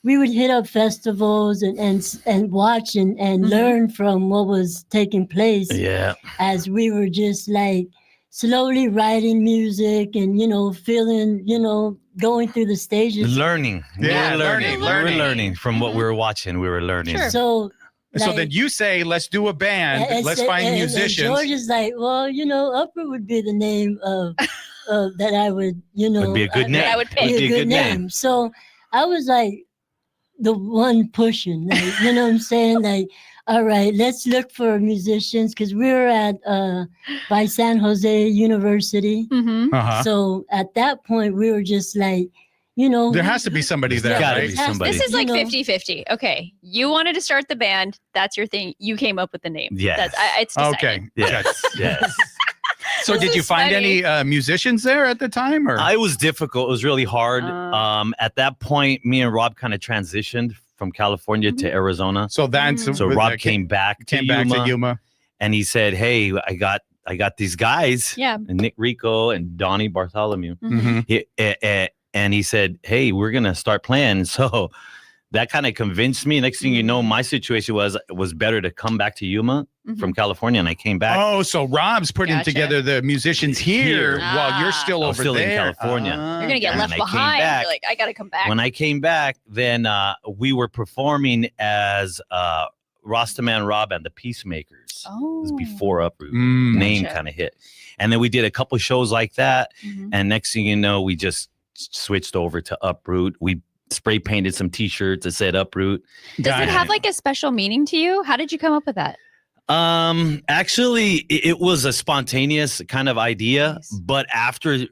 we would hit up festivals and watch and learn from what was taking place. Yeah. As we were just like slowly writing music and, feeling, going through the stages. Learning. Yeah, learning. We were learning from what we were watching. We were learning. Sure. So then you say, let's do a band. Let's find musicians. And George is like, well, UpRoot would be the name of that I would, would be a good name. That I would pick. Would be a good name. So I was like the one pushing, like, you know what I'm saying? Like, all right, let's look for musicians because we were at by San Jose University. Mm-hmm. So at that point, we were just like, you know. There has to be somebody there, gotta right? be somebody. This is like You know. 50-50. Okay. You wanted to start the band. That's your thing. You came up with the name. Yes. It's decided. Okay. Yes. Yes. So did you is find funny. any musicians there at the time, or? It was difficult. It was really hard. At that point, me and Rob kind of transitioned from California to Arizona. So that's So Rob came back to Yuma, and he said, "Hey, I got these guys, Yeah. and Nick Rico and Donnie Bartholomew." Mhm. And he said, "Hey, we're gonna start playing." So that kind of convinced me. Next thing you know, my situation was better to come back to Yuma from California, and I came back. Oh, so Rob's putting Gotcha. together the musicians here while you're still I was over still in there. California. You're gonna get And left I came behind. back. You're like, I gotta come back. When I came back, then we were performing as Rastaman Rob and the Peacemakers. Oh. It was before UpRoot. Mm. Name Gotcha. kind of hit. And then we did a couple shows like that. Mhm. And next thing you know, we just switched over to UpRoot. We spray painted some t-shirts that said UpRoot. Does it have like a special meaning to you? How did you come up with that? Actually, it was a spontaneous kind of idea, but after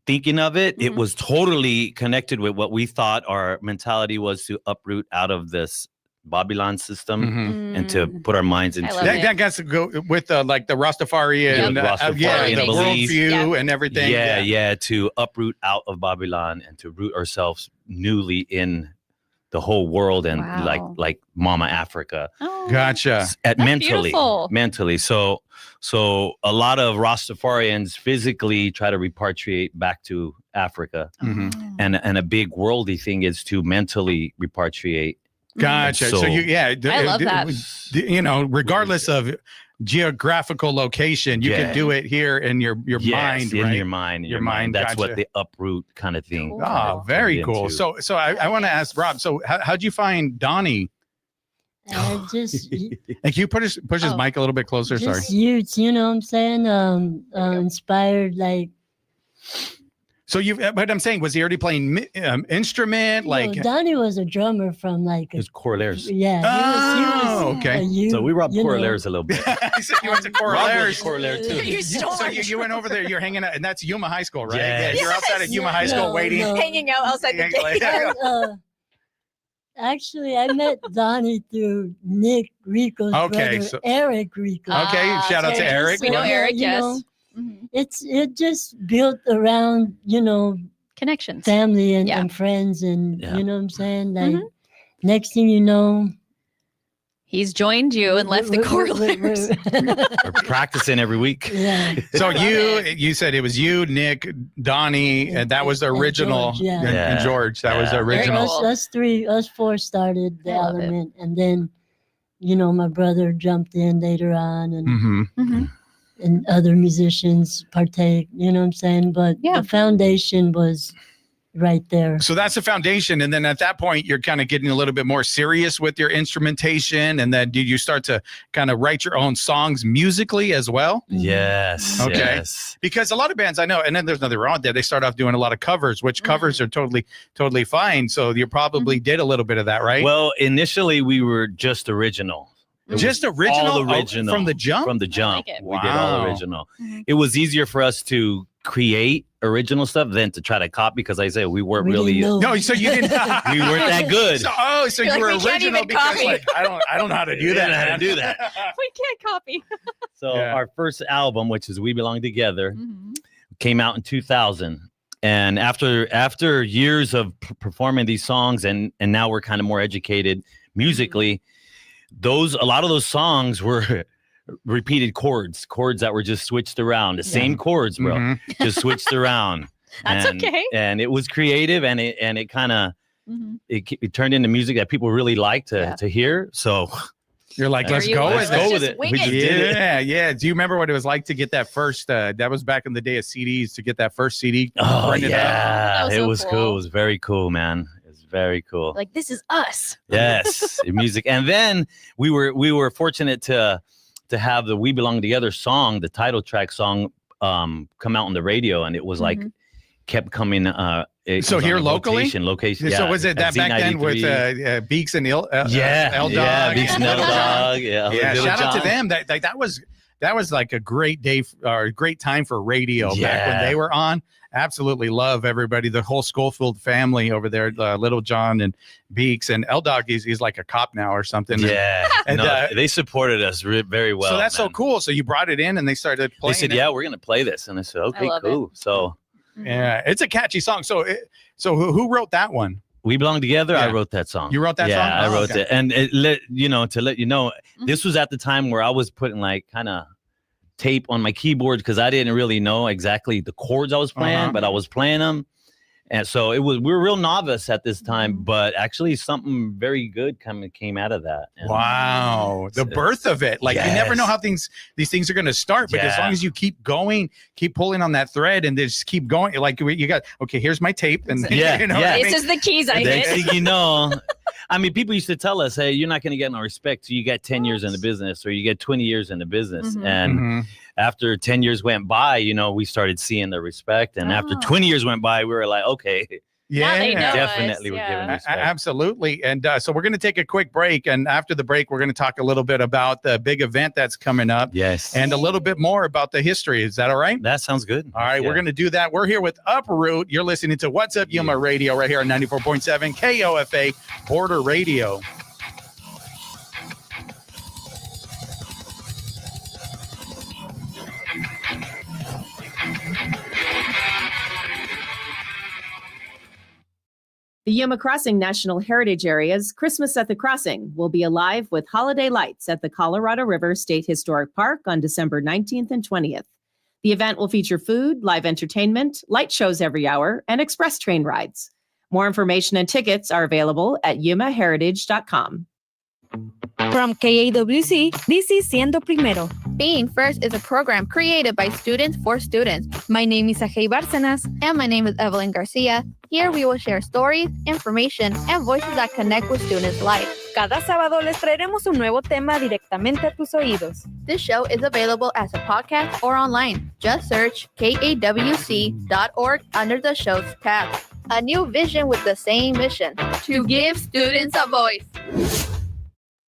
thinking of it, it was totally connected with what we thought our mentality was to uproot out of this Babylon system and to put our minds into that has to go with like the Rastafarian, Rastafarian the belief. worldview and everything. Yeah, to uproot out of Babylon and to root ourselves newly in the whole world and like Mama Africa. Gotcha. Mentally. So a lot of Rastafarians physically try to repatriate back to Africa, and a big worldly thing is to mentally repatriate. Gotcha. So you, I love that. You know, regardless of geographical location, you can do it here in your mind, in right? your mind. Your mind. That's Gotcha. what the uproot kind of thing. Oh, very cool. Into. So I want to ask Rob. So how'd you find Donnie? Just Like you push his mic a little bit closer. Sorry. just youths, you know what I'm saying? Inspired, like. So but I'm saying, was he already playing instrument? Like Donnie was a drummer from like. His Corollaires. Yeah. He was okay. a youth, So we robbed you know. Corollaires a little bit. I said you went to Corollaires. Corollaire too. So you went over there. You're hanging out, and that's Yuma High School, right? Yes. Yeah, you're outside of Yuma High School waiting. Hanging out outside the gate. And, actually, I met Donnie through Nick Rico's brother, Eric Rico. Okay, shout out to Eric. We know Eric, you yes. know, it just built around, you know, connections, family and friends, and you know what I'm saying. Like next thing you know, he's joined you and left the Corollaires. We're practicing every week. Yeah. So you said it was you, Nick, Donnie, and that was the original. George, yeah. And George, that was the original. Us four started the element, and then, you know, my brother jumped in later on, and and other musicians partake. You know what I'm saying? But the foundation was right there. So that's the foundation, and then at that point, you're kind of getting a little bit more serious with your instrumentation, and then did you start to kind of write your own songs musically as well? Yes. Okay. Yes. Because a lot of bands I know, and then there's nothing wrong with that. They start off doing a lot of covers, which covers are totally fine. So you probably did a little bit of that, right? Well, initially we were just original. It Just was original? all Oh, original from the jump? From the jump, like it. we did all Wow. original. It was easier for us to create original stuff than to try to copy because I say we weren't really. No, so you didn't. We weren't that good. So You're you like, were we can't original even because copy. like I don't know how to do that. didn't know how to do that. We can't copy. So our first album, which is We Belong Together, came out in 2000. And after years of performing these songs, and now we're kind of more educated musically, a lot of those songs were repeated chords that were just switched around. The same chords, bro, just switched around. That's okay. And it was creative, and it kind of it turned into music that people really liked to hear. So you're like, let's go with it. We just did it. Yeah. Do you remember what it was like to get that first? That was back in the day of CDs. To get that first CD. Oh printed out? yeah, was it so was cool. cool. It was very cool, man. Very cool. Like, this is us. Yes, music. And then we were fortunate to have the We Belong Together song, the title track song, come out on the radio, and it was like kept coming. So here locally, location. So Yeah, was it that at back then with Z93. Beaks and L Dog? Beaks and L Dog. Yeah, Shout out to them. That that was like a great day or a great time for radio back when they were on. Absolutely love everybody, the whole Schofield family over there, Little John and Beeks and L-Dog. He's like a cop now or something. Yeah, and they supported us very well. So that's so cool. So you brought it in and they started playing. They said, "Yeah, we're gonna play this," and I said, "Okay, cool." So yeah, it's a catchy song. So who wrote that one? We Belong Together. I wrote that song. You wrote that song? Yeah, I wrote okay. it. And to let you know, this was at the time where I was putting like kind of tape on my keyboard because I didn't really know exactly the chords I was playing, but I was playing them. And so we were real novice at this time, but actually something very good came out of that. And wow. The birth of it. Like you never know how these things are going to start, but as long as you keep going, keep pulling on that thread and just keep going. Like you got, okay, here's my tape. And you know this is the keys I hit. Next thing you know, I mean, people used to tell us, hey, you're not going to get no respect till you get 10 years in the business or you get 20 years in the business. And after 10 years went by, we started seeing the respect. And after 20 years went by, we were like, okay. Yeah, definitely we're giving respect. Absolutely. And so we're going to take a quick break. And after the break, we're going to talk a little bit about the big event that's coming up. Yes. And a little bit more about the history. Is that all right? That sounds good. All right. We're going to do that. We're here with UpRoot. You're listening to What's Up Yuma Radio right here on 94.7 KOFA Border Radio. The Yuma Crossing National Heritage Area's Christmas at the Crossing will be alive with holiday lights at the Colorado River State Historic Park on December 19th and 20th. The event will feature food, live entertainment, light shows every hour, and express train rides. More information and tickets are available at yumaheritage.com. From KAWC, this is Siendo Primero. Being First is a program created by students for students. My name is Ajay Bárcenas. And my name is Evelyn Garcia. Here we will share stories, information, and voices that connect with students' life. Cada sábado les traeremos un nuevo tema directamente a tus oídos. This show is available as a podcast or online. Just search kawc.org under the show's tab. A new vision with the same mission, to give students a voice.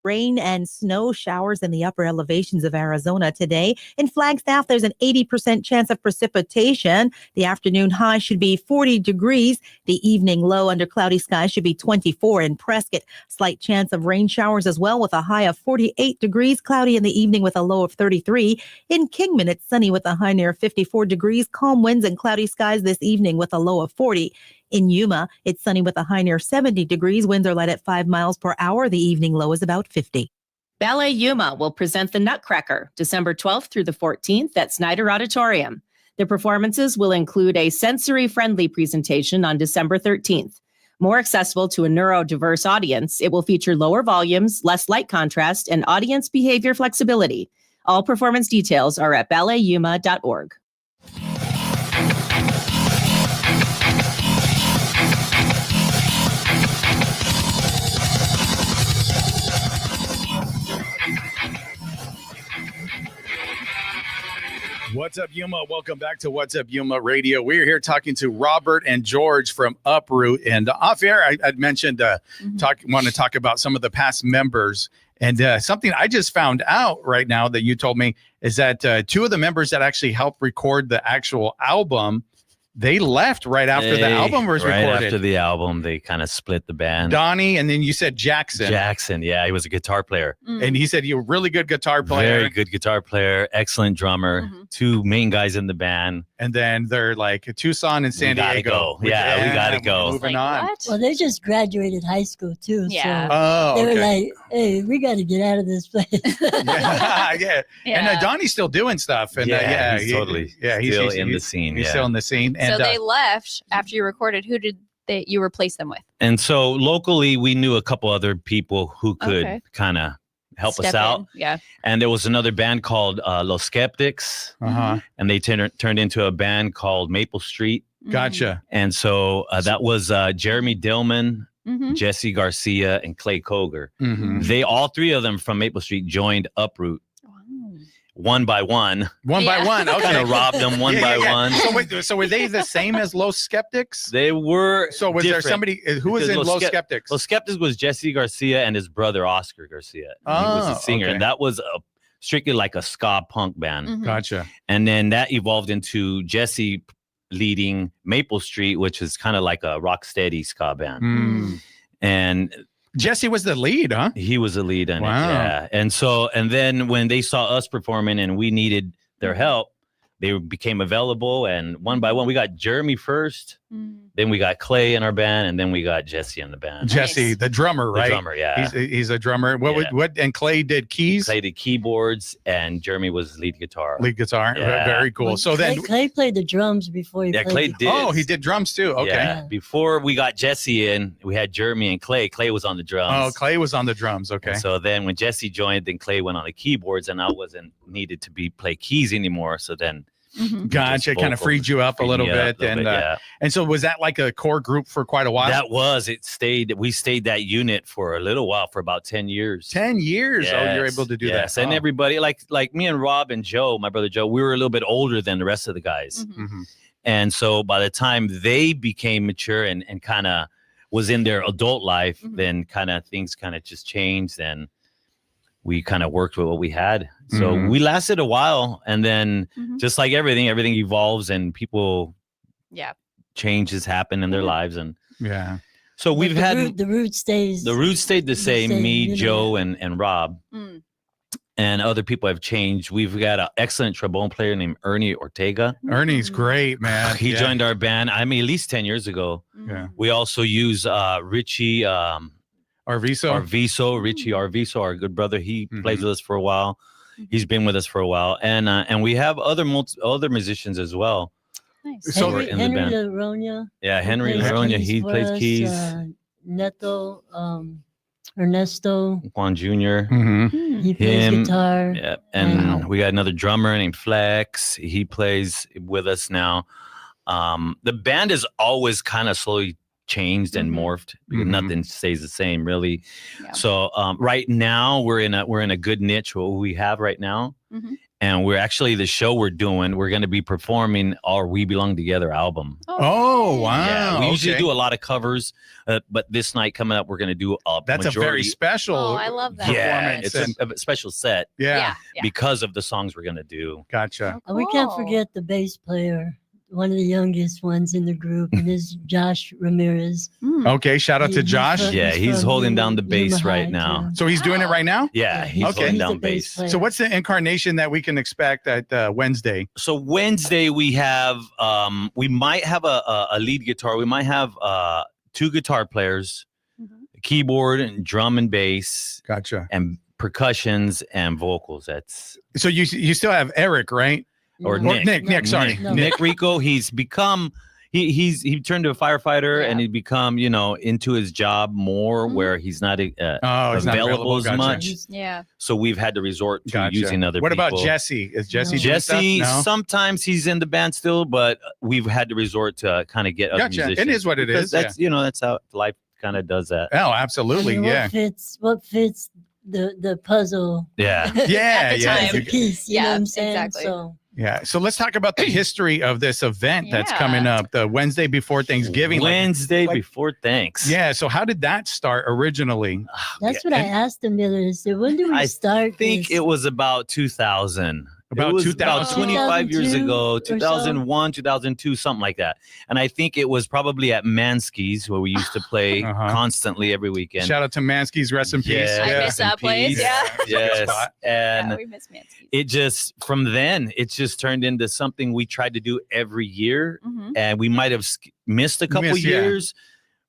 Rain and snow showers in the upper elevations of Arizona today. In Flagstaff, there's an 80% chance of precipitation. The afternoon high should be 40 degrees. The evening low under cloudy skies should be 24 in Prescott. Slight chance of rain showers as well with a high of 48 degrees. Cloudy in the evening with a low of 33. In Kingman, it's sunny with a high near 54 degrees. Calm winds and cloudy skies this evening with a low of 40. In Yuma, it's sunny with a high near 70 degrees. Winds are light at 5 miles per hour. The evening low is about 50. Ballet Yuma will present the Nutcracker December 12th through the 14th at Snyder Auditorium. The performances will include a sensory-friendly presentation on December 13th. More accessible to a neurodiverse audience, it will feature lower volumes, less light contrast, and audience behavior flexibility. All performance details are at balletyuma.org. What's up, Yuma? Welcome back to What's Up Yuma Radio. We're here talking to Robert and George from UpRoot. And off air, I'd mentioned want to talk about some of the past members. And something I just found out right now that you told me is that two of the members that actually helped record the actual album, they left right after the album was recorded. Right after the album, they kind of split the band. Donnie, and then you said Jackson. Jackson, yeah, he was a guitar player. And he said you were a really good guitar player. Very good guitar player, excellent drummer, two main guys in the band. And then they're like Tucson and San Diego. We gotta go. Moving on. Well, they just graduated high school too. Yeah. So they were like, hey, we got to get out of this place. yeah. And Donnie's still doing stuff. And he's totally still in the scene. He's still in the scene. And so they left after you recorded. Who did you replace them with? And so locally, we knew a couple other people who could kind of help us out. Yeah. And there was another band called Los Skeptics. And they turned into a band called Maple Street. Gotcha. And so that was Jeremy Dillman, Jesse Garcia, and Clay Koger. They all three of them from Maple Street joined UpRoot. One by one. One by one. Okay. Kind of robbed them one by one. So wait, so were they the same as Los Skeptics? They were. So was there somebody who was in Los Skeptics? Los Skeptics was Jesse Garcia and his brother Oscar Garcia. He was a singer, and that was a strictly like a ska punk band. Gotcha. And then that evolved into Jesse leading Maple Street, which is kind of like a rock steady ska band. And Jesse was the lead, huh? He was the lead in Wow. it. Yeah. And then when they saw us performing and we needed their help, they became available. And one by one, we got Jeremy first. Then we got Clay in our band, and then we got Jesse in the band. Jesse, the drummer, right? The drummer, yeah. He's a drummer. What? And Clay did keys. Clay did keyboards, and Jeremy was lead guitar. Lead guitar. Yeah. Very cool. Well, So then, Clay played the drums before he Yeah, played Clay the did. oh, he did drums too. Okay. Yeah. Before we got Jesse in, we had Jeremy and Clay. Clay was on the drums. Oh, Clay was on the drums. Okay. And so then when Jesse joined, then Clay went on the keyboards, and I wasn't needed to play keys anymore. So then. Gotcha. Kind of freed you up a little bit, yeah. And so was that like a core group for quite a while? That was. We stayed that unit for a little while, for about 10 years. 10 years. Oh, you're Yes, able to do yes. that. And Oh. everybody, like me and Rob and Joe, my brother Joe, we were a little bit older than the rest of the guys. And so by the time they became mature and kind of was in their adult life, then kind of things kind of just changed, and we kind of worked with what we had. So we lasted a while, and then just like everything evolves, and people, changes happen in their lives, and so But we've had the root stays. the roots stayed the same. same, Me, you know. Joe, and Rob, and other people have changed. We've got an excellent trombone player named Ernie Ortega. Ernie's great, man. He Yeah. joined our band. I mean, at least 10 years ago. Yeah. We also use Richie Arviso. Richie Arviso, our good brother. He plays with us for a while. He's been with us for a while, and we have other musicians as well. Nice. So we're Henry, in the Henry band. Laronia. Yeah, Henry plays Laronia, keys he for plays us, keys. Neto, Ernesto. Juan Jr. He plays Him, guitar. Yeah, and we got another drummer named Flex. He plays with us now. The band is always kind of slowly changed and morphed because nothing stays the same, really. So right now we're in a good niche what we have right now, and we're actually the show we're going to be performing our We Belong Together album. Oh, wow. Yeah, we usually Okay. do a lot of covers, but this night coming up we're going to do a That's majority. a very special. Oh, I love that. Yeah, performance. it's a special set. Yeah. Because of the songs we're going to do. Gotcha. And we can't Cool. forget the bass player, one of the youngest ones in the group, and is Josh Ramirez. Okay. Shout out to He's Josh. from- Yeah, he's from holding Yuma- down the bass Yuma right High, now. too. So he's doing it right now? Yeah, he's Okay. holding He's down the bass bass. player. So what's the incarnation that we can expect at Wednesday? So Wednesday we have we might have a lead guitar. We might have 2 guitar players, keyboard and drum and bass. Gotcha. And percussions and vocals. That's So you still have Eric, right? or No. Nick. Sorry. No. Nick Rico. He's become he turned to a firefighter and he become into his job more where he's not Oh, he's not available as Gotcha. much. Yeah. So we've had to resort to Gotcha. using other What people. about Jesse? Is Jesse doing Jesse, stuff? No? sometimes he's in the band still, but we've had to resort to kind of get other Gotcha. It musicians. is what it because is, That's that's how life kind of does that. Oh, absolutely. I mean, Yeah. what fits the puzzle? Yeah. Yeah. At the Yeah. time. As a piece, you know Yeah, what I'm saying? exactly. So Yeah. So let's talk about the history of this event that's Yeah. coming up the Wednesday before Thanksgiving. Wednesday like- before thanks. Yeah. So how did that start originally? that's what I asked them the other day. I said, when do we I start? I think this? it was about 2000. About it was 2000. about 25 years 2002 ago, or so? 2001, 2002, something like that. And I think it was probably at Mansky's where we used to play constantly every weekend. Shout out to Mansky's, rest in peace. Yeah, I rest miss in that place. peace. Yeah. Yes. spot. And Yeah, we miss Mansky's. it just from then it just turned into something we tried to do every year, and we might have missed a couple Missed, yeah. years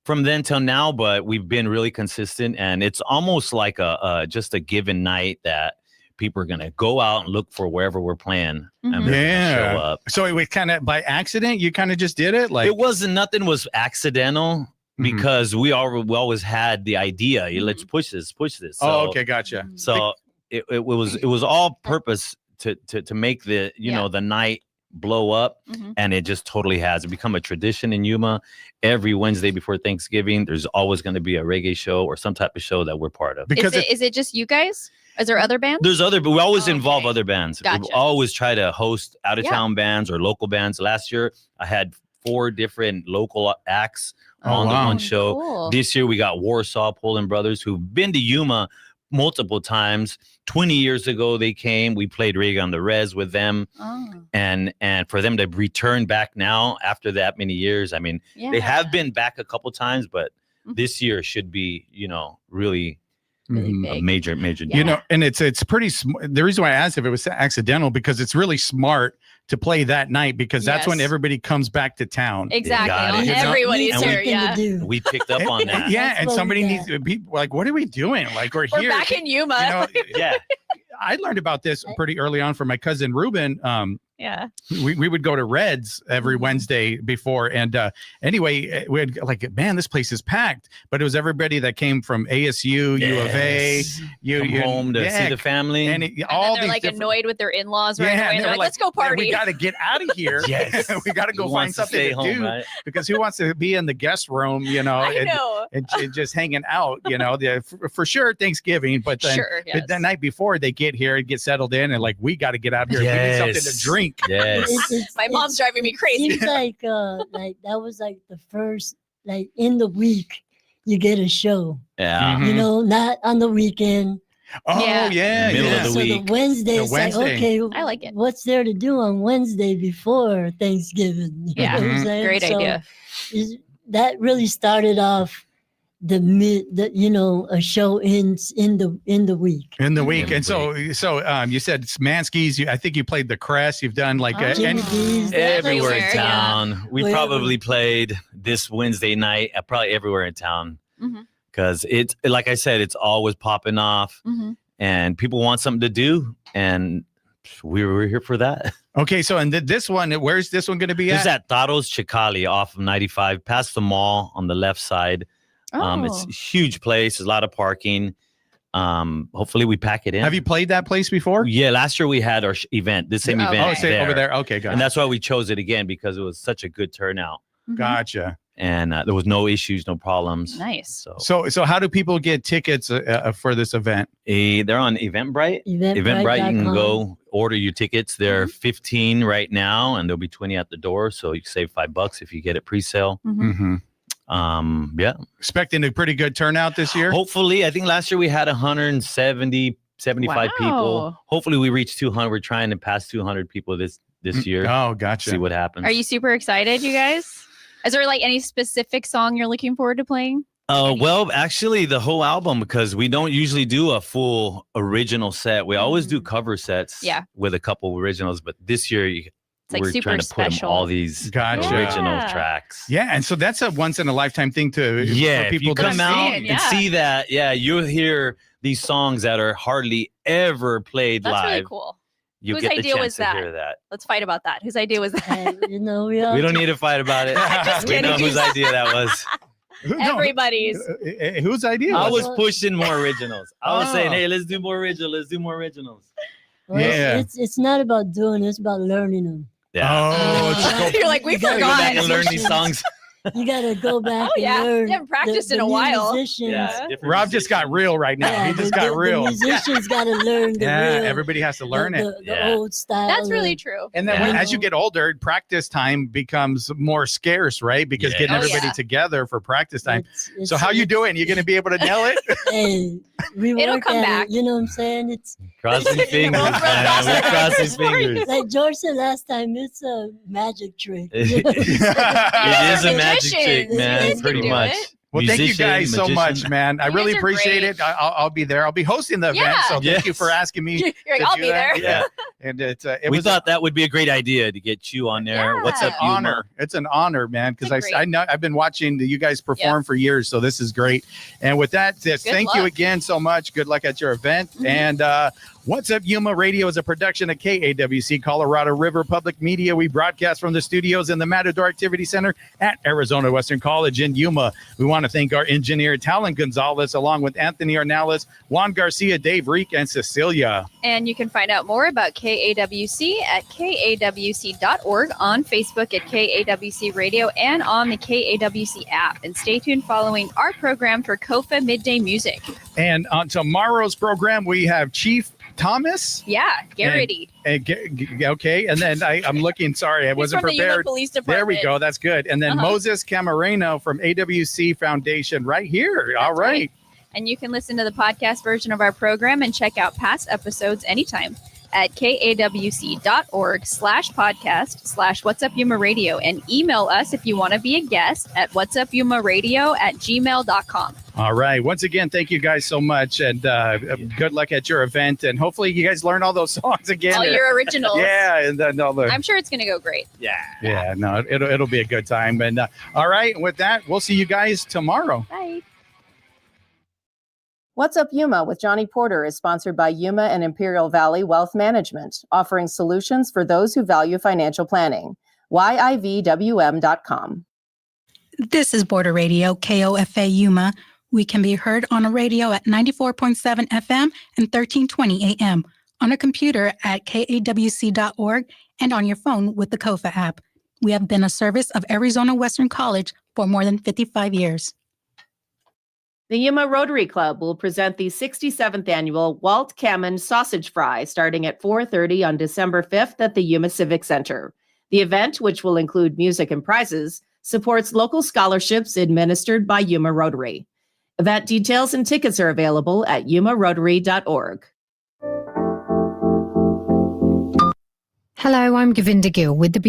from then till now, but we've been really consistent, and it's almost like a just a given night that people are gonna go out and look for wherever we're playing, and they're gonna show up. So it was kind of by accident. You kind of just did it. Like It wasn't nothing was accidental because we always had the idea. Let's push this. So, oh, okay, gotcha. So it was all purpose to make the the night blow up, and it just totally has. It become a tradition in Yuma. Every Wednesday before Thanksgiving, there's always going to be a reggae show or some type of show that we're part of. Because Is it just you guys? Is there other bands? There's other, but we always Oh, involve okay. other bands. We Gotcha. always try to host out of town bands or local bands. Last year, I had 4 different local acts on the wow. one show. Cool. This year, we got Warsaw Poland Brothers who've been to Yuma multiple times. 20 years ago, they came. We played Reggae on the Res with them. And for them to return back now after that many years, I mean, they have been back a couple times, but this year should be, really a major deal. And it's pretty the reason why I asked if it was accidental, because it's really smart to play that night, because that's when everybody comes back to town. Exactly. Everybody's here. We picked up on that. And somebody needs to be like, what are we doing? Like, we're here. Back in Yuma. I learned about this pretty early on from my cousin Ruben. We would go to Reds every Wednesday before, and anyway, we had like, man, this place is packed. But it was everybody that came from ASU, U of A, home to see the family, and all they're like annoyed with their in-laws right away. They're like, let's go party. We got to get out of here. We got to go find something to do, right? Because who wants to be in the guest room, and just hanging out, for sure Thanksgiving, but then the night before they get here and get settled in, and like, we got to get out here. We need something to drink. Yes. My mom's driving me crazy. Seems like that was like the first, like, in the week you get a show. Yeah. Not on the weekend. Oh yeah. Middle of the so week. The Wednesday, like, okay, I like it. What's there to do on Wednesday before Thanksgiving? You know what I'm saying? Great idea. That really started off a show in the week. And so you said Mansky's. I think you played the Crest. You've done like everywhere in town. We probably played this Wednesday night probably everywhere in town, because it's, like I said, it's always popping off, and people want something to do, and we were here for that. Okay, so and this one, where's this one going to be It's at? at Taros Chicali off of 95, past the mall on the left side. It's a huge place. There's a lot of parking. Hopefully we pack it in. Have you played that place before? Yeah, last year we had our event, the same event. Over there. Okay, gotcha. And that's why we chose it again, because it was such a good turnout. Gotcha. And there was no issues, no problems. Nice. So how do people get tickets for this event? They're on Eventbrite. Eventbrite, you can go order your tickets. They're $15 right now, and there'll be 20 at the door. So you can save $5 if you get it pre-sale. Expecting a pretty good turnout this year. Hopefully. I think last year we had 75 people. Hopefully we reach 200. We're trying to pass 200 people this year. Oh, gotcha. See what happens. Are you super excited, you guys? Is there like any specific song you're looking forward to playing? Well, actually the whole album, because we don't usually do a full original set. We always do cover sets with a couple originals, but this year it's like we're super trying to put them all these original tracks. Yeah, and so that's a once in a lifetime thing for if people you to come out see. and see that, you'll hear these songs that are hardly ever played live. That's really cool. You'll Whose get the idea chance was to that? hear that. Let's fight about that. Whose idea was that? We We don't need to fight about it. We know whose idea that was. Everybody's. Whose idea? I was pushing more originals. I was saying, hey, let's do more originals. Let's do more originals. Well, it's not about doing it. It's about learning them. Yeah. You're like, we Go forgot. back and learn these songs. You got to go back and learn. You haven't practiced in a new while. musicians. Rob just got real right now. Yeah, He just got real. The musicians got to learn the real. Everybody has to learn it. The old style. That's really true. And then as you get older, practice time becomes more scarce, right? Because getting everybody together for practice time. So how you doing? You going to be able to nail it? Hey, we It'll work come at back. it, you know what I'm saying? It's Crossing fingers, man. We're crossing fingers. like George said last time, it's a magic trick. It is a magic trick, man. Pretty much. Well, thank you Musician, guys so magician. much, man. I really guys are appreciate great. it. I'll be there. I'll be hosting the event. So thank you for asking me. You're like, to I'll do be that. there. Yeah. And We thought that would be a great idea to get you on there. What's up, Yuma? honor. It's an honor, man, because It's I know I've been watching you guys perform for years, so this is great. And with that, thank you luck. again so much. Good luck at your event. And What's Up Yuma Radio is a production of KAWC Colorado River Public Media. We broadcast from the studios in the Matador Activity Center at Arizona Western College in Yuma. We want to thank our engineer, Talon Gonzalez, along with Anthony Ornelas, Juan Garcia, Dave Reek, and Cecilia. And you can find out more about KAWC at kawc.org, on Facebook at KAWC Radio, and on the KAWC app. And stay tuned following our program for KOFA Midday Music. And on tomorrow's program, we have Chief Thomas. Yeah, Garrity. Okay, and then I'm looking. Sorry, I wasn't from the Yuma prepared. Police There we Department. go. That's good. And then Moses Camarillo from AWC Foundation, right here. All right. And you can listen to the podcast version of our program and check out past episodes anytime at kawc.org/podcast/whatsupyumaradio and email us if you want to be a guest at whatsupyumaradio@gmail.com. All right. Once again, thank you guys so much, and good luck at your event. And hopefully, you guys learn all those songs again. All your originals. Yeah, and then all the. I'm sure it's going to go great. Yeah. No, it'll be a good time. And all right, with that, we'll see you guys tomorrow. Bye. What's Up Yuma with Johnny Porter is sponsored by Yuma and Imperial Valley Wealth Management, offering solutions for those who value financial planning. YIVWM.com. This is Border Radio, KOFA Yuma. We can be heard on a radio at 94.7 FM and 1320 AM, on a computer at kawc.org, and on your phone with the KOFA app. We have been a service of Arizona Western College for more than 55 years. The Yuma Rotary Club will present the 67th annual Walt Cammon Sausage Fry starting at 4:30 on December 5th at the Yuma Civic Center. The event, which will include music and prizes, supports local scholarships administered by Yuma Rotary. Event details and tickets are available at yumarotary.org. Hello, I'm Govinda Gill with the